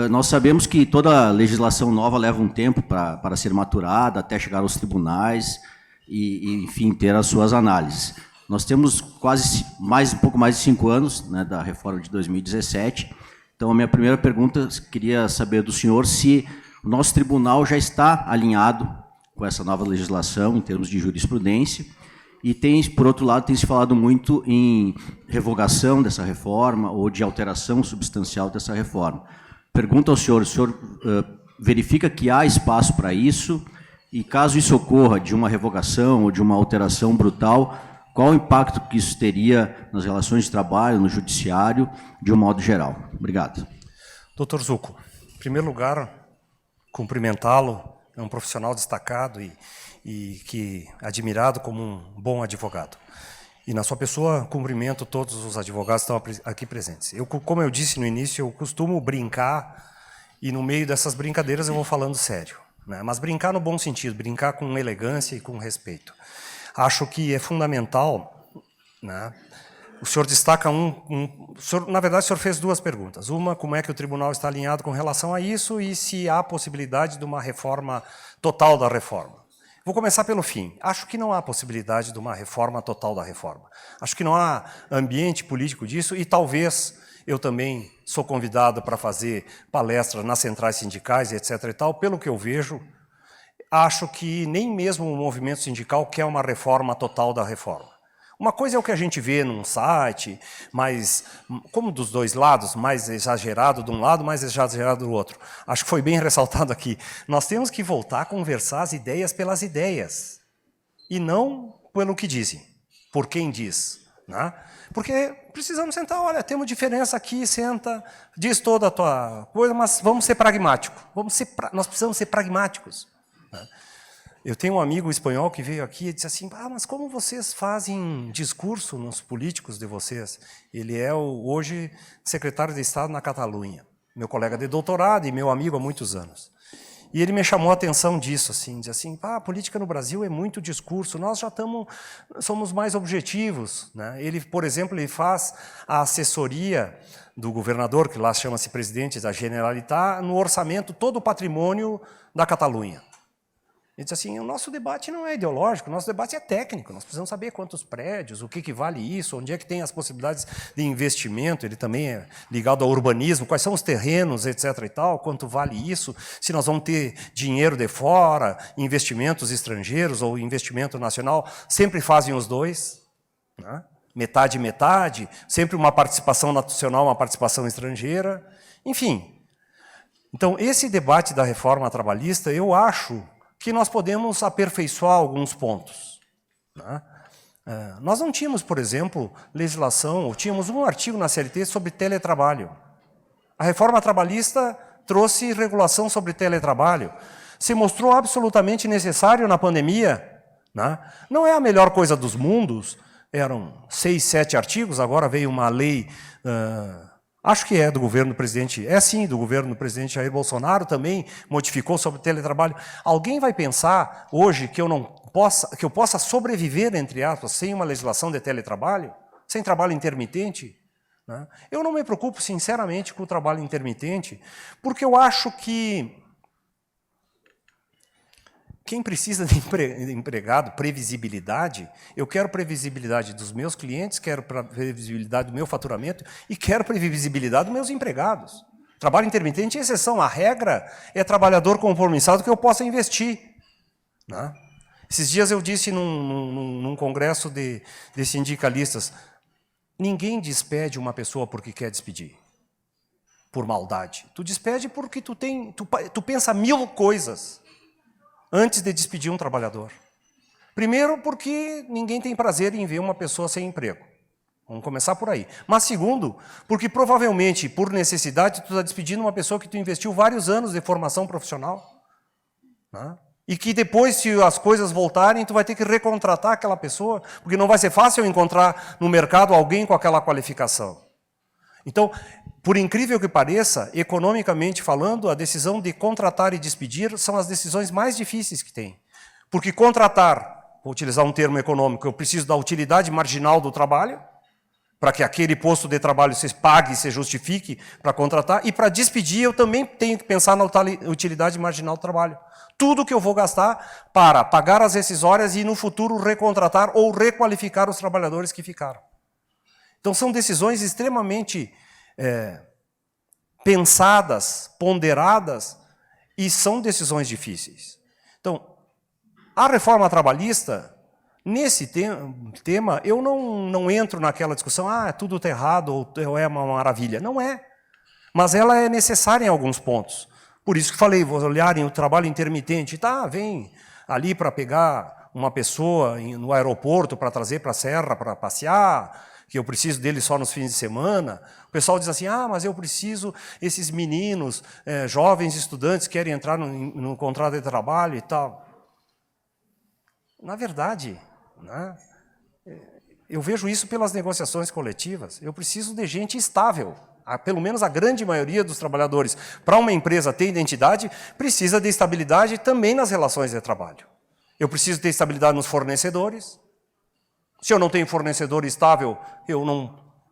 Nós sabemos que toda legislação nova leva um tempo para ser maturada, até chegar aos tribunais e, enfim, ter as suas análises. Nós temos um pouco mais de 5 anos, né, da reforma de 2017. Então, a minha primeira pergunta, queria saber do senhor se o nosso tribunal já está alinhado com essa nova legislação em termos de jurisprudência. E por outro lado, tem se falado muito em revogação dessa reforma ou de alteração substancial dessa reforma. Pergunto ao senhor, o senhor verifica que há espaço para isso? E caso isso ocorra de uma revogação ou de uma alteração brutal, qual o impacto que isso teria nas relações de trabalho, no judiciário, de um modo geral? Obrigado. Dr. Zucco, em primeiro lugar, cumprimentá-lo, é um profissional destacado e que admirado como um bom advogado. E na sua pessoa, cumprimento todos os advogados que estão aqui presentes. Como eu disse no início, eu costumo brincar e no meio dessas brincadeiras eu vou falando sério, né? Mas brincar no bom sentido, brincar com elegância e com respeito. Acho que é fundamental, né? O senhor destaca na verdade, o senhor fez 2 perguntas. Uma, como é que o tribunal está alinhado com relação a isso e se há possibilidade de uma reforma total da reforma. Vou começar pelo fim. Acho que não há possibilidade de uma reforma total da reforma. Acho que não há ambiente político disso e talvez eu também sou convidado para fazer palestras nas centrais sindicais, etc. e tal. Pelo que eu vejo, acho que nem mesmo o movimento sindical quer uma reforma total da reforma. Uma coisa é o que a gente vê num site, mas como dos dois lados, mais exagerado de um lado, mais exagerado do outro. Acho que foi bem ressaltado aqui. Nós temos que voltar a conversar as ideias pelas ideias, e não pelo que dizem, por quem diz, né? Porque precisamos sentar, olha, temos diferença aqui, senta, diz toda a tua coisa, mas vamos ser pragmáticos. Nós precisamos ser pragmáticos, né? Eu tenho um amigo espanhol que veio aqui e disse assim, mas como vocês fazem discurso nos políticos de vocês? Ele é hoje secretário de Estado na Catalunha, meu colega de doutorado e meu amigo há muitos anos. E ele me chamou a atenção disso, assim, diz assim, a política no Brasil é muito discurso, nós já somos mais objetivos, né? Ele, por exemplo, ele faz a assessoria do governador, que lá chama-se presidente da Generalitat, no orçamento, todo o patrimônio da Catalunha. Ele diz assim, o nosso debate não é ideológico, o nosso debate é técnico, nós precisamos saber quantos prédios, o que vale isso, onde é que tem as possibilidades de investimento, ele também é ligado ao urbanismo, quais são os terrenos, etc. e tal, quanto vale isso, se nós vamos ter dinheiro de fora, investimentos estrangeiros ou investimento nacional, sempre fazem os dois, né? metade, metade, sempre uma participação nacional, uma participação estrangeira, enfim. Então, esse debate da reforma trabalhista, eu acho que nós podemos aperfeiçoar alguns pontos, né? Nós não tínhamos, por exemplo, legislação, ou tínhamos um artigo na CLT sobre teletrabalho. A reforma trabalhista trouxe regulação sobre teletrabalho. Se mostrou absolutamente necessário na pandemia, né? Não é a melhor coisa dos mundos, eram 6, 7 artigos, agora veio uma lei, acho que é do governo do presidente, é sim, do governo do presidente Jair Bolsonaro, também modificou sobre teletrabalho. Alguém vai pensar hoje que eu possa sobreviver, entre aspas, sem uma legislação de teletrabalho, sem trabalho intermitente? Né? Eu não me preocupo, sinceramente, com o trabalho intermitente, porque eu acho que quem precisa de empregado, previsibilidade, eu quero previsibilidade dos meus clientes, quero previsibilidade do meu faturamento e quero previsibilidade dos meus empregados. Trabalho intermitente é exceção, a regra é trabalhador conformizado que eu possa investir. Né? Esses dias eu disse num congresso de sindicalistas, ninguém despede uma pessoa porque quer despedir, por maldade. Tu despede porque tu pensa 1000 coisas antes de despedir um trabalhador. Primeiro, porque ninguém tem prazer em ver uma pessoa sem emprego. Vamos começar por aí. Mas segundo, porque provavelmente, por necessidade, tu está despedindo uma pessoa que tu investiu vários anos de formação profissional. Né? E que depois, se as coisas voltarem, tu vai ter que recontratar aquela pessoa, porque não vai ser fácil encontrar no mercado alguém com aquela qualificação. Então, por incrível que pareça, economicamente falando, a decisão de contratar e despedir são as decisões mais difíceis que tem. Porque contratar, vou utilizar um termo econômico, eu preciso da utilidade marginal do trabalho, para que aquele posto de trabalho se pague e se justifique para contratar, e para despedir eu também tenho que pensar na utilidade marginal do trabalho. Tudo que eu vou gastar para pagar as rescisórias e no futuro recontratar ou requalificar os trabalhadores que ficaram. Então são decisões extremamente pensadas, ponderadas, e são decisões difíceis. Então, a reforma trabalhista, nesse tema, eu não entro naquela discussão, tudo está errado ou é uma maravilha. Não é. Mas ela é necessária em alguns pontos. Por isso que falei, vou olharem o trabalho intermitente. Vem ali para pegar uma pessoa no aeroporto para trazer para a serra para passear, que eu preciso dele só nos fins de semana. O pessoal diz assim, mas eu preciso, esses meninos, jovens estudantes querem entrar no contrato de trabalho e tal. Na verdade, né, eu vejo isso pelas negociações coletivas. Eu preciso de gente estável. Pelo menos a grande maioria dos trabalhadores, para uma empresa ter identidade, precisa de estabilidade também nas relações de trabalho. Eu preciso ter estabilidade nos fornecedores. Se eu não tenho fornecedor estável, eu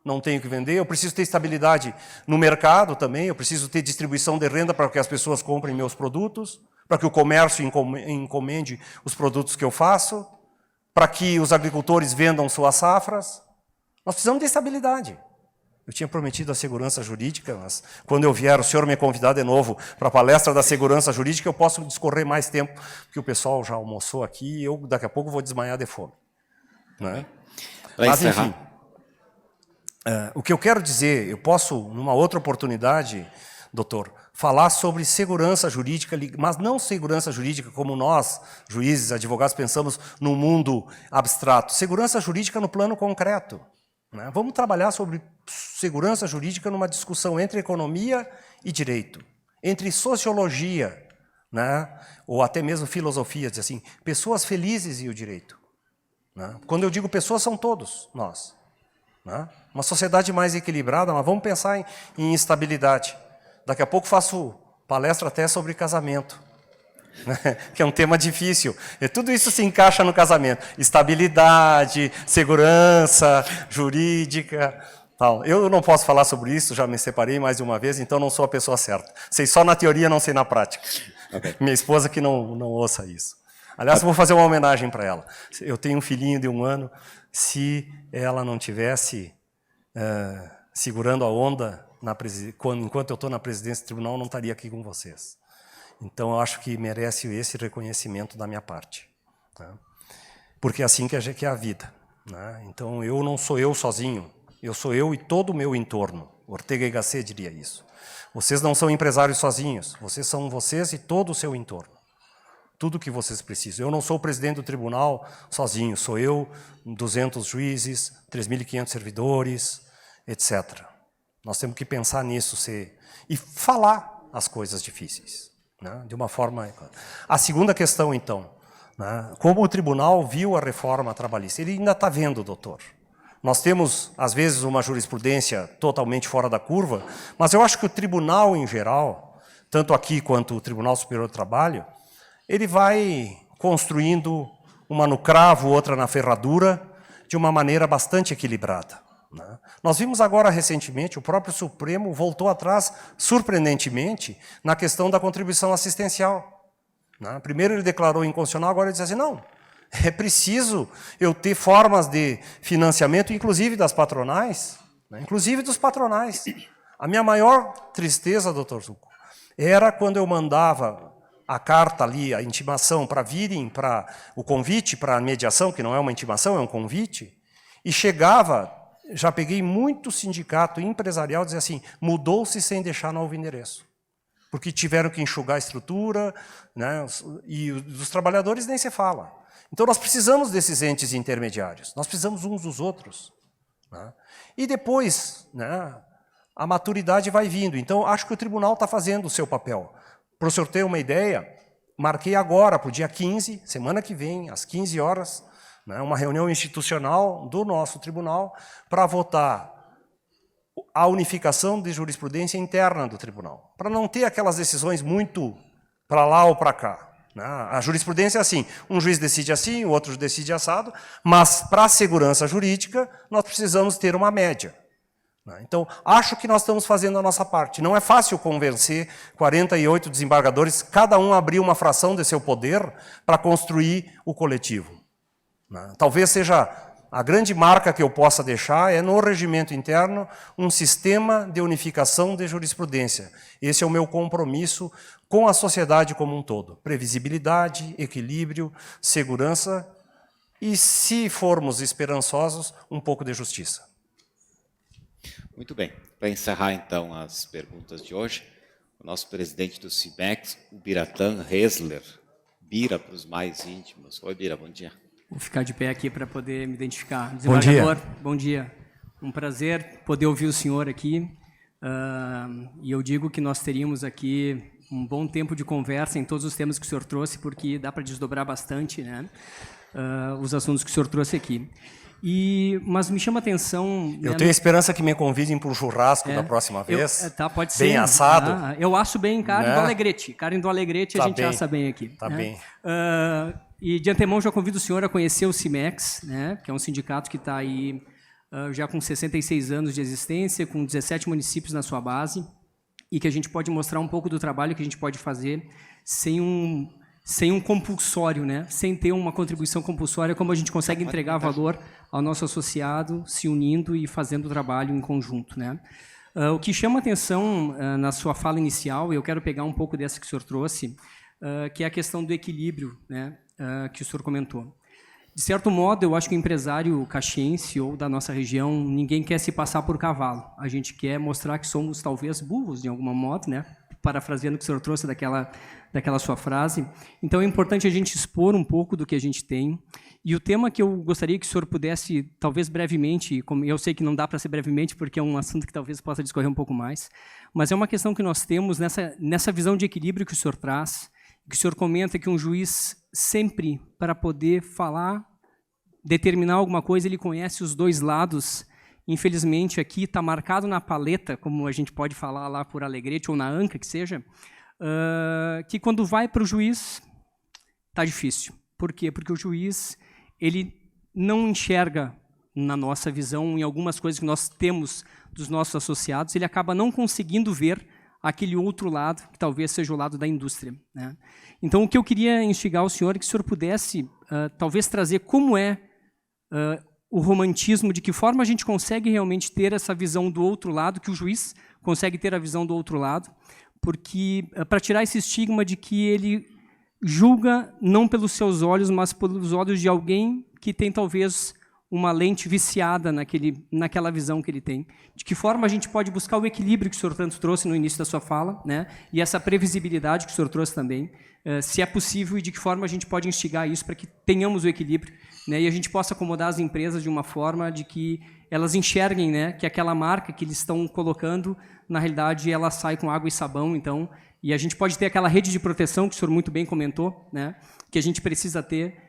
não tenho que vender. Eu preciso ter estabilidade no mercado também. Eu preciso ter distribuição de renda para que as pessoas comprem meus produtos, para que o comércio encomende os produtos que eu faço, para que os agricultores vendam suas safras. Nós precisamos de estabilidade. Eu tinha prometido a segurança jurídica, mas quando eu vier, o senhor me convidar de novo para a palestra da segurança jurídica, eu posso discorrer mais tempo, porque o pessoal já almoçou aqui e eu daqui a pouco vou desmaiar de fome. Né? Mas, enfim, o que eu quero dizer, eu posso, numa outra oportunidade, doutor, falar sobre segurança jurídica, mas não segurança jurídica como nós, juízes, advogados, pensamos no mundo abstrato. Segurança jurídica no plano concreto. Né? Vamos trabalhar sobre segurança jurídica numa discussão entre economia e direito, entre sociologia, né? Ou até mesmo filosofia, diz assim, pessoas felizes e o direito. Né? Quando eu digo pessoas, são todos nós. Né? Uma sociedade mais equilibrada, mas vamos pensar em estabilidade. Daqui a pouco faço palestra até sobre casamento, né? Que é um tema difícil. E tudo isso se encaixa no casamento. Estabilidade, segurança jurídica. Tal. Eu não posso falar sobre isso, já me separei mais de uma vez, então não sou a pessoa certa. Sei só na teoria, não sei na prática. Okay. Minha esposa que não ouça isso. Aliás, eu vou fazer uma homenagem para ela. Eu tenho um filhinho de 1 ano. Se ela não tivesse segurando a onda enquanto eu estou na presidência do tribunal, eu não estaria aqui com vocês. Então, eu acho que merece esse reconhecimento da minha parte. Tá? Porque é assim que é a vida. né? Então, eu não sou eu sozinho. Eu sou eu e todo o meu entorno. Ortega y Gasset diria isso. Vocês não são empresários sozinhos. Vocês são vocês e todo o seu entorno. Tudo que vocês precisam. Eu não sou o presidente do tribunal sozinho. Sou eu, 200 juízes, 3.500 servidores, etc. Nós temos que pensar nisso e falar as coisas difíceis, né? De uma forma... A segunda questão, então, né? Como o tribunal viu a reforma trabalhista? Ele ainda está vendo, doutor. Nós temos, às vezes, uma jurisprudência totalmente fora da curva, mas eu acho que o tribunal, em geral, tanto aqui quanto o Tribunal Superior do Trabalho, ele vai construindo uma no cravo, outra na ferradura, de uma maneira bastante equilibrada, né? Nós vimos agora, recentemente, o próprio Supremo voltou atrás, surpreendentemente, na questão da contribuição assistencial, né? Primeiro ele declarou inconstitucional, agora ele diz assim, não, é preciso eu ter formas de financiamento, inclusive das patronais, né? Inclusive dos patronais. A minha maior tristeza, doutor Zucco, era quando eu mandava a carta ali, a intimação para virem, para o convite para a mediação, que não é uma intimação, é um convite, e chegava, já peguei muito sindicato empresarial dizer assim, mudou-se sem deixar novo endereço, porque tiveram que enxugar a estrutura, né, e dos trabalhadores nem se fala. Então nós precisamos desses entes intermediários, nós precisamos uns dos outros, né? E depois, né, a maturidade vai vindo. Então acho que o tribunal está fazendo o seu papel. Para o senhor ter uma ideia, marquei agora, para o dia 15, semana que vem, às 15 horas, né, uma reunião institucional do nosso tribunal para votar a unificação de jurisprudência interna do tribunal, para não ter aquelas decisões muito para lá ou para cá, né? A jurisprudência é assim, um juiz decide assim, o outro decide assado, mas para a segurança jurídica nós precisamos ter uma média. Então, acho que nós estamos fazendo a nossa parte. Não é fácil convencer 48 desembargadores, cada um abrir uma fração de seu poder para construir o coletivo. Talvez seja a grande marca que eu possa deixar é no regimento interno um sistema de unificação de jurisprudência. Esse é o meu compromisso com a sociedade como um todo. Previsibilidade, equilíbrio, segurança e, se formos esperançosos, um pouco de justiça. Muito bem. Para encerrar, então, as perguntas de hoje, o nosso presidente do CIMEX, o Biratan Hessler, Bira para os mais íntimos. Oi, Bira, bom dia. Vou ficar de pé aqui para poder me identificar. Bom dia. Bom dia. Um prazer poder ouvir o senhor aqui. E eu digo que nós teríamos aqui um bom tempo de conversa em todos os temas que o senhor trouxe, porque dá para desdobrar bastante, né, os assuntos que o senhor trouxe aqui. Mas me chama a atenção... Eu tenho a esperança que me convidem para o churrasco da próxima vez. Pode ser. Bem assado. Eu asso bem carne do Alegrete. Carne do Alegrete a gente assa bem aqui. Tá bem. E de antemão já convido o senhor a conhecer o CIMEX, né, que é um sindicato que está aí já com 66 anos de existência, com 17 municípios na sua base, e que a gente pode mostrar um pouco do trabalho que a gente pode fazer sem um compulsório, né? Sem ter uma contribuição compulsória, como a gente consegue entregar valor ao nosso associado, se unindo e fazendo o trabalho em conjunto, né? O que chama atenção na sua fala inicial, e eu quero pegar um pouco dessa que o senhor trouxe, que é a questão do equilíbrio, né, que o senhor comentou. De certo modo, eu acho que o empresário caxiense ou da nossa região, ninguém quer se passar por cavalo. A gente quer mostrar que somos, talvez, burros, de alguma modo, né? Parafraseando o que o senhor trouxe daquela sua frase. Então, é importante a gente expor um pouco do que a gente tem. E o tema que eu gostaria que o senhor pudesse, talvez brevemente, como eu sei que não dá para ser brevemente, porque é um assunto que talvez possa discorrer um pouco mais, mas é uma questão que nós temos nessa visão de equilíbrio que o senhor traz, que o senhor comenta que um juiz sempre, para poder falar, determinar alguma coisa, ele conhece os dois lados. Infelizmente, aqui está marcado na paleta, como a gente pode falar lá por Alegrete ou na ANCA, que seja, que quando vai para o juiz, está difícil. Por quê? Porque o juiz ele não enxerga, na nossa visão, em algumas coisas que nós temos dos nossos associados, ele acaba não conseguindo ver aquele outro lado, que talvez seja o lado da indústria, né? Então, o que eu queria instigar o senhor é que o senhor pudesse, talvez, trazer como é o romantismo, de que forma a gente consegue realmente ter essa visão do outro lado, que o juiz consegue ter a visão do outro lado, porque para tirar esse estigma de que ele julga não pelos seus olhos, mas pelos olhos de alguém que tem talvez uma lente viciada naquela visão que ele tem. De que forma a gente pode buscar o equilíbrio que o senhor tanto trouxe no início da sua fala, né? E essa previsibilidade que o senhor trouxe também, se é possível e de que forma a gente pode instigar isso para que tenhamos o equilíbrio, né? E a gente possa acomodar as empresas de uma forma de que elas enxerguem, né, que aquela marca que eles estão colocando, na realidade, ela sai com água e sabão, então, e a gente pode ter aquela rede de proteção que o senhor muito bem comentou, né, que a gente precisa ter,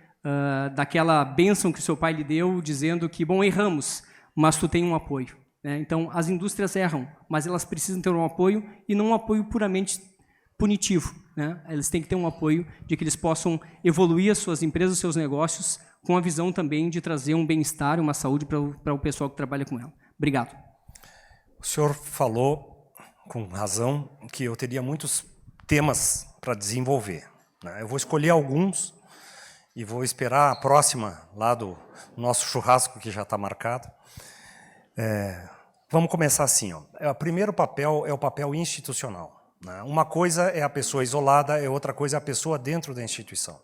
daquela bênção que o seu pai lhe deu, dizendo que, bom, erramos, mas tu tem um apoio, né? Então, as indústrias erram, mas elas precisam ter um apoio, e não um apoio puramente punitivo, né? Eles têm que ter um apoio de que eles possam evoluir as suas empresas, os seus negócios, com a visão também de trazer um bem-estar, uma saúde para o pessoal que trabalha com ela. Obrigado. O senhor falou, com razão, que eu teria muitos temas para desenvolver, né? Eu vou escolher alguns e vou esperar a próxima, lá do nosso churrasco, que já está marcado. Vamos começar assim. Ó. O primeiro papel é o papel institucional, né? Uma coisa é a pessoa isolada, outra coisa é a pessoa dentro da instituição.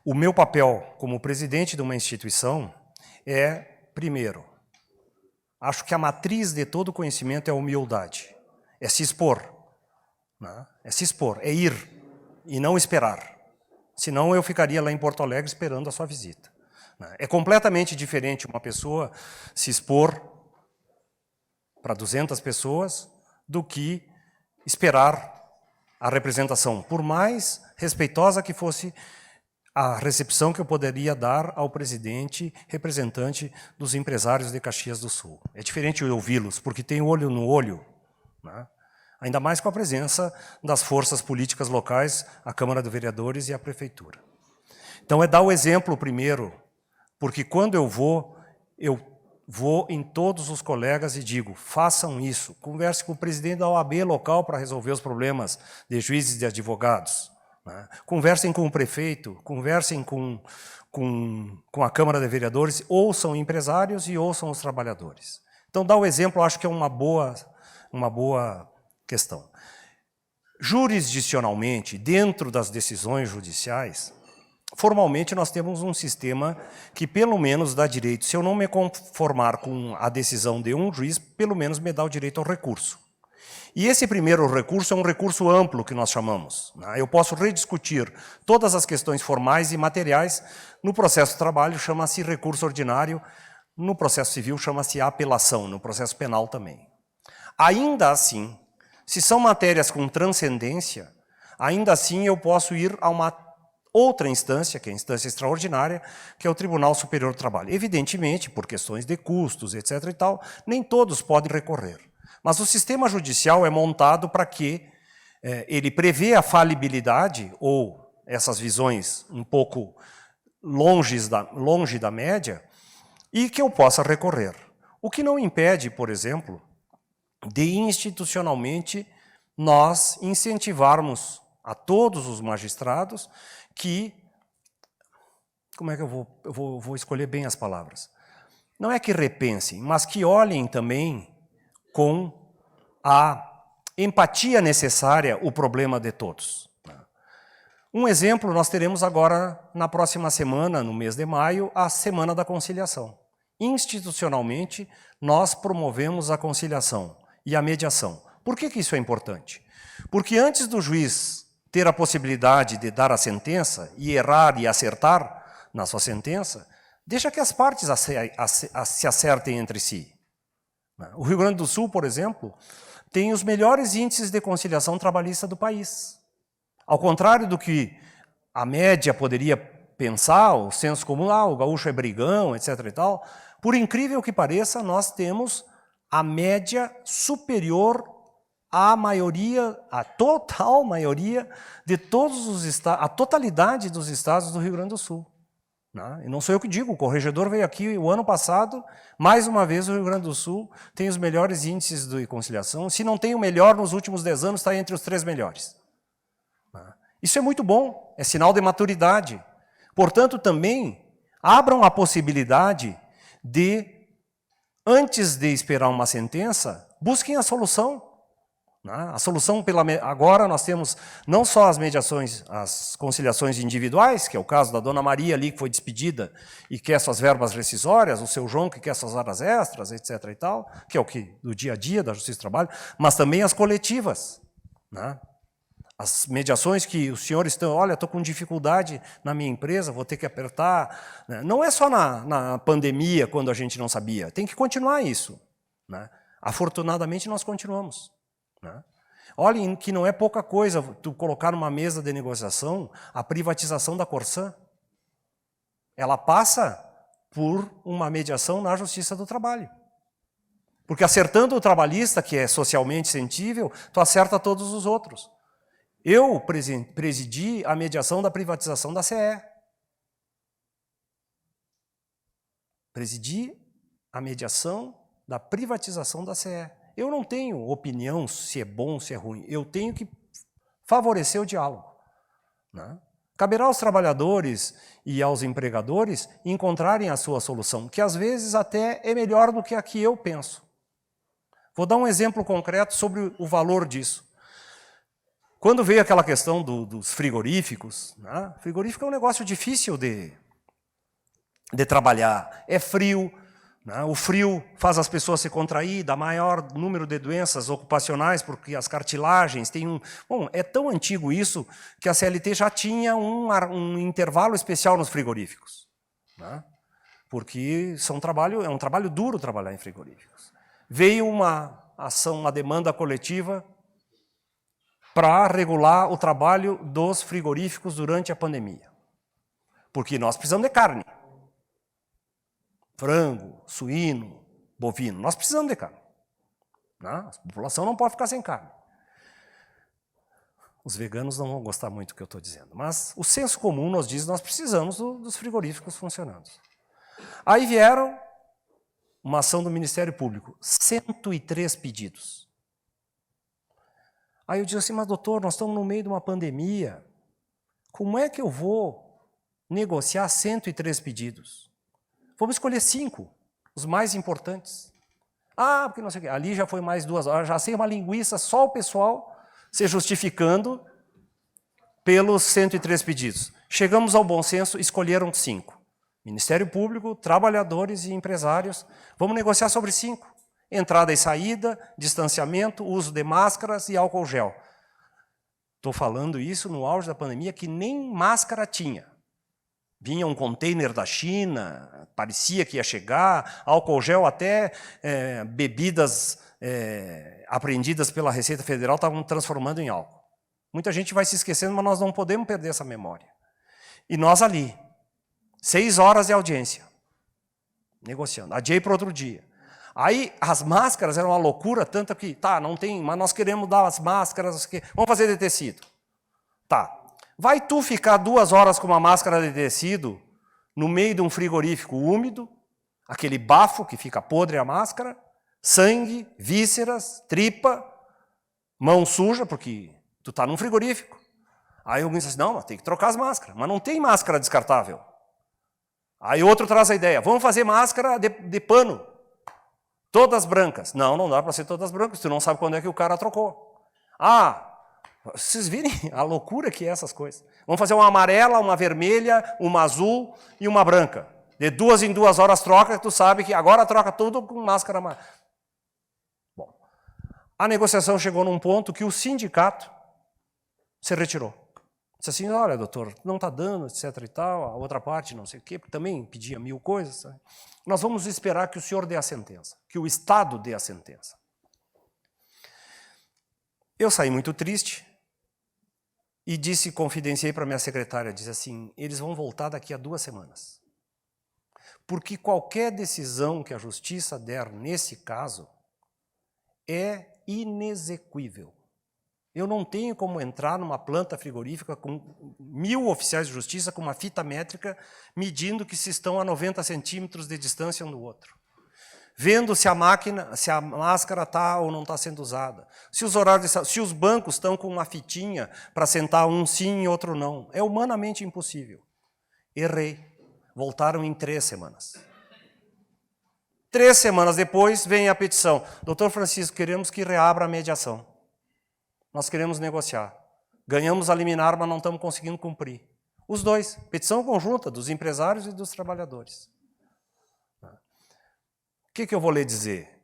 O meu papel como presidente de uma instituição é, primeiro, acho que a matriz de todo conhecimento é a humildade, é se expor, né? É se expor, é ir e não esperar. Senão eu ficaria lá em Porto Alegre esperando a sua visita. É completamente diferente uma pessoa se expor para 200 pessoas do que esperar a representação, por mais respeitosa que fosse a recepção que eu poderia dar ao presidente representante dos empresários de Caxias do Sul. É diferente eu ouvi-los, porque tem olho no olho, né? Ainda mais com a presença das forças políticas locais, a Câmara de Vereadores e a Prefeitura. Então, é dar o exemplo primeiro, porque quando eu vou em todos os colegas e digo, façam isso, converse com o presidente da OAB local para resolver os problemas de juízes e de advogados, né? Conversem com o prefeito, conversem com a Câmara de Vereadores, ouçam empresários e ouçam os trabalhadores. Então, dar o exemplo, eu acho que é uma boa questão. Jurisdicionalmente, dentro das decisões judiciais, formalmente nós temos um sistema que pelo menos dá direito, se eu não me conformar com a decisão de um juiz, pelo menos me dá o direito ao recurso. E esse primeiro recurso é um recurso amplo que nós chamamos, né? Eu posso rediscutir todas as questões formais e materiais. No processo de trabalho chama-se recurso ordinário, no processo civil chama-se apelação, no processo penal também. Ainda assim, se são matérias com transcendência, ainda assim eu posso ir a uma outra instância, que é a instância extraordinária, que é o Tribunal Superior do Trabalho. Evidentemente, por questões de custos, etc. e tal, nem todos podem recorrer. Mas o sistema judicial é montado para que ele prevê a falibilidade, ou essas visões um pouco longe da média, e que eu possa recorrer. O que não impede, por exemplo, de institucionalmente nós incentivarmos a todos os magistrados que, como é que eu vou escolher bem as palavras? Não é que repensem, mas que olhem também com a empatia necessária o problema de todos. Um exemplo, nós teremos agora, na próxima semana, no mês de maio, a Semana da Conciliação. Institucionalmente, nós promovemos a conciliação e a mediação. Por que isso é importante? Porque antes do juiz ter a possibilidade de dar a sentença, e errar e acertar na sua sentença, deixa que as partes se acertem entre si. O Rio Grande do Sul, por exemplo, tem os melhores índices de conciliação trabalhista do país. Ao contrário do que a média poderia pensar, o senso comum, o gaúcho é brigão, etc. e tal, por incrível que pareça, nós temos a média superior à maioria, a total maioria de todos os estados, a totalidade dos estados do Rio Grande do Sul. E não sou eu que digo, o corregedor veio aqui o ano passado, mais uma vez o Rio Grande do Sul tem os melhores índices de conciliação, se não tem o melhor nos últimos 10 anos, está entre os 3 melhores. Isso é muito bom, é sinal de maturidade. Portanto, também abram a possibilidade de, antes de esperar uma sentença, busquem a solução. Né? A solução, agora nós temos não só as mediações, as conciliações individuais, que é o caso da dona Maria ali, que foi despedida e quer suas verbas rescisórias, o seu João que quer suas horas extras, etc. e tal, que é o que do dia a dia da Justiça do Trabalho, mas também as coletivas. Né? As mediações que os senhores estão, olha, estou com dificuldade na minha empresa, vou ter que apertar. Né? Não é só na pandemia, quando a gente não sabia, tem que continuar isso. Né? Afortunadamente, nós continuamos. Né? Olhem que não é pouca coisa tu colocar numa mesa de negociação a privatização da Corsã. Ela passa por uma mediação na Justiça do Trabalho. Porque acertando o trabalhista, que é socialmente sensível, tu acerta todos os outros. Eu presidi a mediação da privatização da CE. Presidi a mediação da privatização da CE. Eu não tenho opinião se é bom, se é ruim. Eu tenho que favorecer o diálogo. Né? Caberá aos trabalhadores e aos empregadores encontrarem a sua solução, que às vezes até é melhor do que a que eu penso. Vou dar um exemplo concreto sobre o valor disso. Quando veio aquela questão dos frigoríficos, né? Frigorífico é um negócio difícil de trabalhar. É frio. O frio faz as pessoas se contrair, dá maior número de doenças ocupacionais, porque as cartilagens têm um... Bom, é tão antigo isso que a CLT já tinha um intervalo especial nos frigoríficos. Né? Porque é um trabalho duro trabalhar em frigoríficos. Veio uma ação, uma demanda coletiva para regular o trabalho dos frigoríficos durante a pandemia. Porque nós precisamos de carne. Frango, suíno, bovino. Nós precisamos de carne. Né? A população não pode ficar sem carne. Os veganos não vão gostar muito do que eu estou dizendo. Mas o senso comum nos diz que nós precisamos dos frigoríficos funcionando. Aí vieram uma ação do Ministério Público. 103 pedidos. Aí eu disse assim, mas doutor, nós estamos no meio de uma pandemia. Como é que eu vou negociar 103 pedidos? Vamos escolher 5, os mais importantes. Ah, porque não sei o quê. Ali já foi mais 2 horas, já sei uma linguiça, só o pessoal se justificando pelos 103 pedidos. Chegamos ao bom senso, escolheram 5. Ministério Público, trabalhadores e empresários. Vamos negociar sobre 5. Entrada e saída, distanciamento, uso de máscaras e álcool gel. Estou falando isso no auge da pandemia, que nem máscara tinha. Vinha um container da China, parecia que ia chegar, álcool gel, até bebidas apreendidas pela Receita Federal estavam transformando em álcool. Muita gente vai se esquecendo, mas nós não podemos perder essa memória. E nós ali, 6 horas de audiência, negociando. Adiei para outro dia. Aí as máscaras eram uma loucura, tanto que, tá, não tem, mas nós queremos dar as máscaras, vamos fazer de tecido. Tá. Vai tu ficar 2 horas com uma máscara de tecido no meio de um frigorífico úmido, aquele bafo que fica podre a máscara, sangue, vísceras, tripa, mão suja, porque tu está num frigorífico. Aí alguém diz assim, não, mas tem que trocar as máscaras. Mas não tem máscara descartável. Aí outro traz a ideia, vamos fazer máscara de pano, todas brancas. Não, não dá para ser todas brancas, tu não sabe quando é que o cara trocou. Ah, vocês virem a loucura que é essas coisas. Vamos fazer uma amarela, uma vermelha, uma azul e uma branca. De 2 em 2 horas troca, tu sabe que agora troca tudo com máscara amarela. Bom, a negociação chegou num ponto que o sindicato se retirou. Disse assim, olha, doutor, não está dando, etc e tal, a outra parte não sei o quê, porque também pedia 1000 coisas. Sabe? Nós vamos esperar que o senhor dê a sentença, que o Estado dê a sentença. Eu saí muito triste e confidenciei para minha secretária, disse assim, eles vão voltar daqui a 2 semanas. Porque qualquer decisão que a justiça der nesse caso é inexequível. Eu não tenho como entrar numa planta frigorífica com 1000 oficiais de justiça com uma fita métrica medindo que se estão a 90 centímetros de distância um do outro. Vendo se a máscara está ou não está sendo usada. Se os bancos estão com uma fitinha para sentar um sim e outro não. É humanamente impossível. Errei. Voltaram em 3 semanas. 3 semanas depois vem a petição. Doutor Francisco, queremos que reabra a mediação. nós queremos negociar. Ganhamos a liminar, mas não estamos conseguindo cumprir. Os dois, petição conjunta dos empresários e dos trabalhadores. O que eu vou lhe dizer?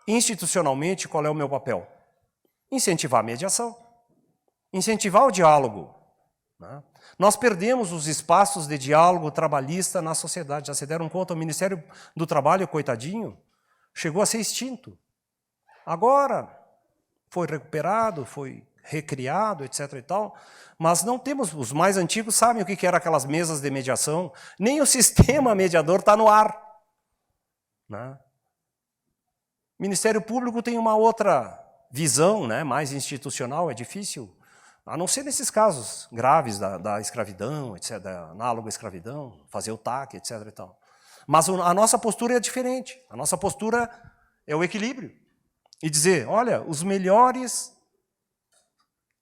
Institucionalmente, qual é o meu papel? Incentivar a mediação, incentivar o diálogo. Nós perdemos os espaços de diálogo trabalhista na sociedade. Já se deram conta, o Ministério do Trabalho, coitadinho, chegou a ser extinto. Agora foi recuperado, foi recriado, etc. e tal, mas não temos, os mais antigos sabem o que eram aquelas mesas de mediação, nem o sistema mediador está no ar. O Ministério Público tem uma outra visão, mais institucional, é difícil, a não ser nesses casos graves da escravidão, etc., da análoga escravidão, fazer o TAC, etc. e tal. Mas a nossa postura é diferente, a nossa postura é o equilíbrio. E dizer, olha, os melhores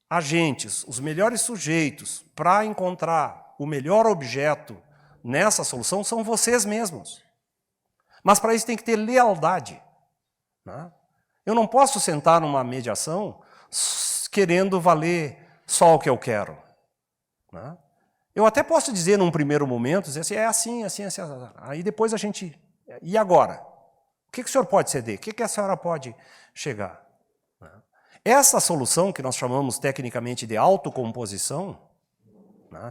agentes, os melhores sujeitos para encontrar o melhor objeto nessa solução são vocês mesmos. Mas para isso tem que ter lealdade. Eu não posso sentar numa mediação querendo valer só o que eu quero. Eu até posso dizer num primeiro momento, dizer assim, é assim, assim, assim. Aí depois a gente... E agora? O que o senhor pode ceder? O que a senhora pode chegar? Essa solução, que nós chamamos tecnicamente de autocomposição,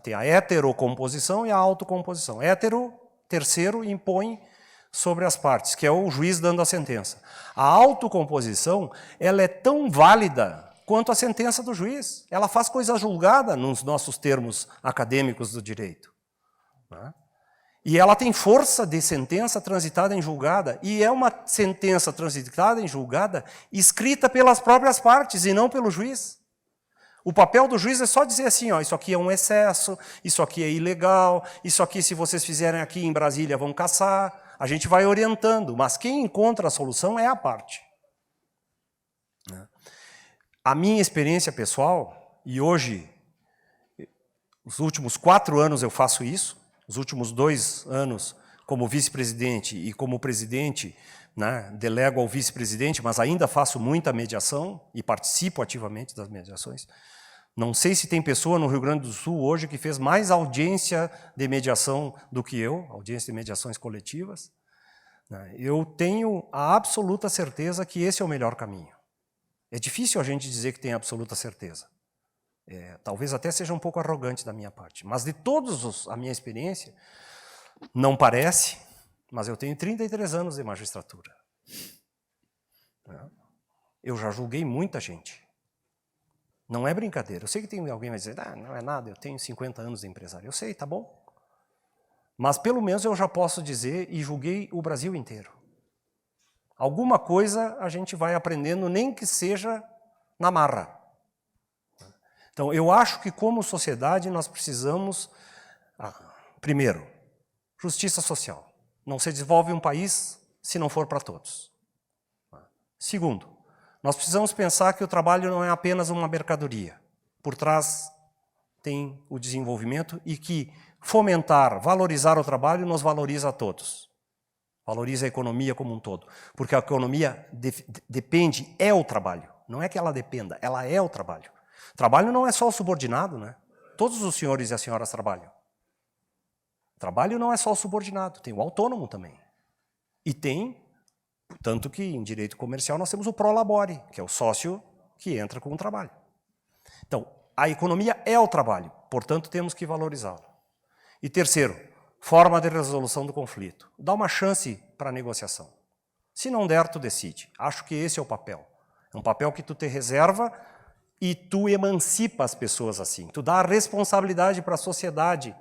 tem a heterocomposição e a autocomposição. Hétero, terceiro, impõe sobre as partes, que é o juiz dando a sentença. A autocomposição, ela é tão válida quanto a sentença do juiz. Ela faz coisa julgada nos nossos termos acadêmicos do direito. E ela tem força de sentença transitada em julgada, e é uma sentença transitada em julgada escrita pelas próprias partes e não pelo juiz. O papel do juiz é só dizer assim, ó, isso aqui é um excesso, isso aqui é ilegal, isso aqui, se vocês fizerem aqui em Brasília, vão caçar. A gente vai orientando, mas quem encontra a solução é a parte. A minha experiência pessoal, e hoje, os últimos 4 anos eu faço isso, os últimos 2 anos como vice-presidente e como presidente, delego ao vice-presidente, mas ainda faço muita mediação e participo ativamente das mediações. Não sei se tem pessoa no Rio Grande do Sul hoje que fez mais audiência de mediação do que eu, audiência de mediações coletivas. Eu tenho a absoluta certeza que esse é o melhor caminho. É difícil a gente dizer que tem absoluta certeza. Talvez até seja um pouco arrogante da minha parte. Mas de todos a minha experiência, não parece, mas eu tenho 33 anos de magistratura. Eu já julguei muita gente. Não é brincadeira. Eu sei que tem alguém que vai dizer, não é nada, eu tenho 50 anos de empresário. Eu sei, tá bom. Mas pelo menos eu já posso dizer, e julguei o Brasil inteiro. Alguma coisa a gente vai aprendendo, nem que seja na marra. Então, eu acho que como sociedade nós precisamos, primeiro, justiça social. Não se desenvolve um país se não for para todos. Segundo, nós precisamos pensar que o trabalho não é apenas uma mercadoria. Por trás tem o desenvolvimento e que fomentar, valorizar o trabalho nos valoriza a todos. Valoriza a economia como um todo. Porque a economia depende, é o trabalho. Não é que ela dependa, ela é o trabalho. Trabalho não é só o subordinado, Todos os senhores e as senhoras trabalham. Trabalho não é só o subordinado, tem o autônomo também. E tem, tanto que em direito comercial nós temos o prolabore, que é o sócio que entra com o trabalho. Então, a economia é o trabalho, portanto temos que valorizá-lo. E terceiro, forma de resolução do conflito. Dá uma chance para a negociação. Se não der, tu decide. Acho que esse é o papel. É um papel que tu te reserva e tu emancipa as pessoas assim. Tu dá a responsabilidade para a sociedade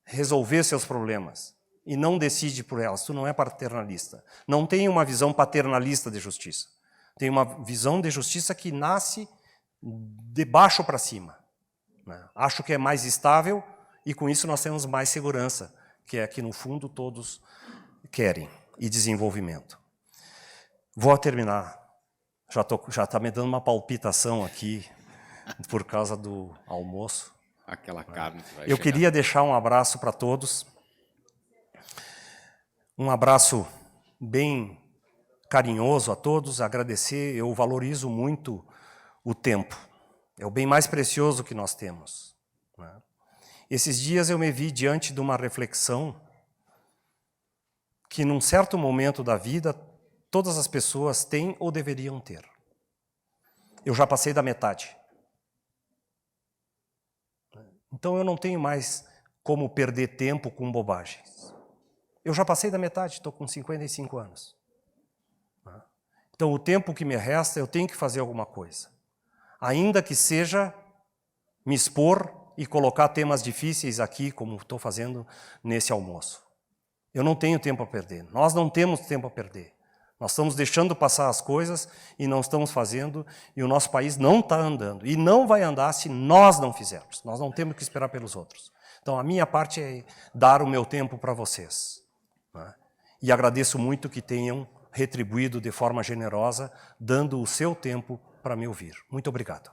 resolver seus problemas e não decide por elas. Tu não é paternalista. Não tem uma visão paternalista de justiça. Tem uma visão de justiça que nasce de baixo para cima. Acho que é mais estável e com isso nós temos mais segurança, que é que no fundo todos querem, e desenvolvimento. Vou terminar. Já está me dando uma palpitação aqui por causa do almoço. Aquela carne que vai Eu chegar. queria deixar um abraço para todos. Um abraço bem carinhoso a todos, agradecer. Eu valorizo muito o tempo. É o bem mais precioso que nós temos. Né? Esses dias eu me vi diante de uma reflexão que, num certo momento da vida, todas as pessoas têm ou deveriam ter. Eu já passei da metade. Então eu não tenho mais como perder tempo com bobagens. Eu já passei da metade, estou com 55 anos. Então o tempo que me resta, eu tenho que fazer alguma coisa. Ainda que seja me expor e colocar temas difíceis aqui, como estou fazendo nesse almoço. Eu não tenho tempo a perder. Nós não temos tempo a perder. Nós estamos deixando passar as coisas e não estamos fazendo, e o nosso país não está andando. E não vai andar se nós não fizermos. Nós não temos que esperar pelos outros. Então, a minha parte é dar o meu tempo para vocês. Né? E agradeço muito que tenham retribuído de forma generosa, dando o seu tempo para me ouvir. Muito obrigado.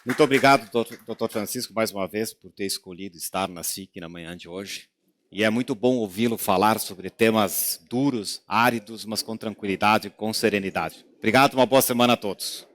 Muito obrigado, doutor Francisco, mais uma vez, por ter escolhido estar na SIC na manhã de hoje. E é muito bom ouvi-lo falar sobre temas duros, áridos, mas com tranquilidade e com serenidade. Obrigado, uma boa semana a todos.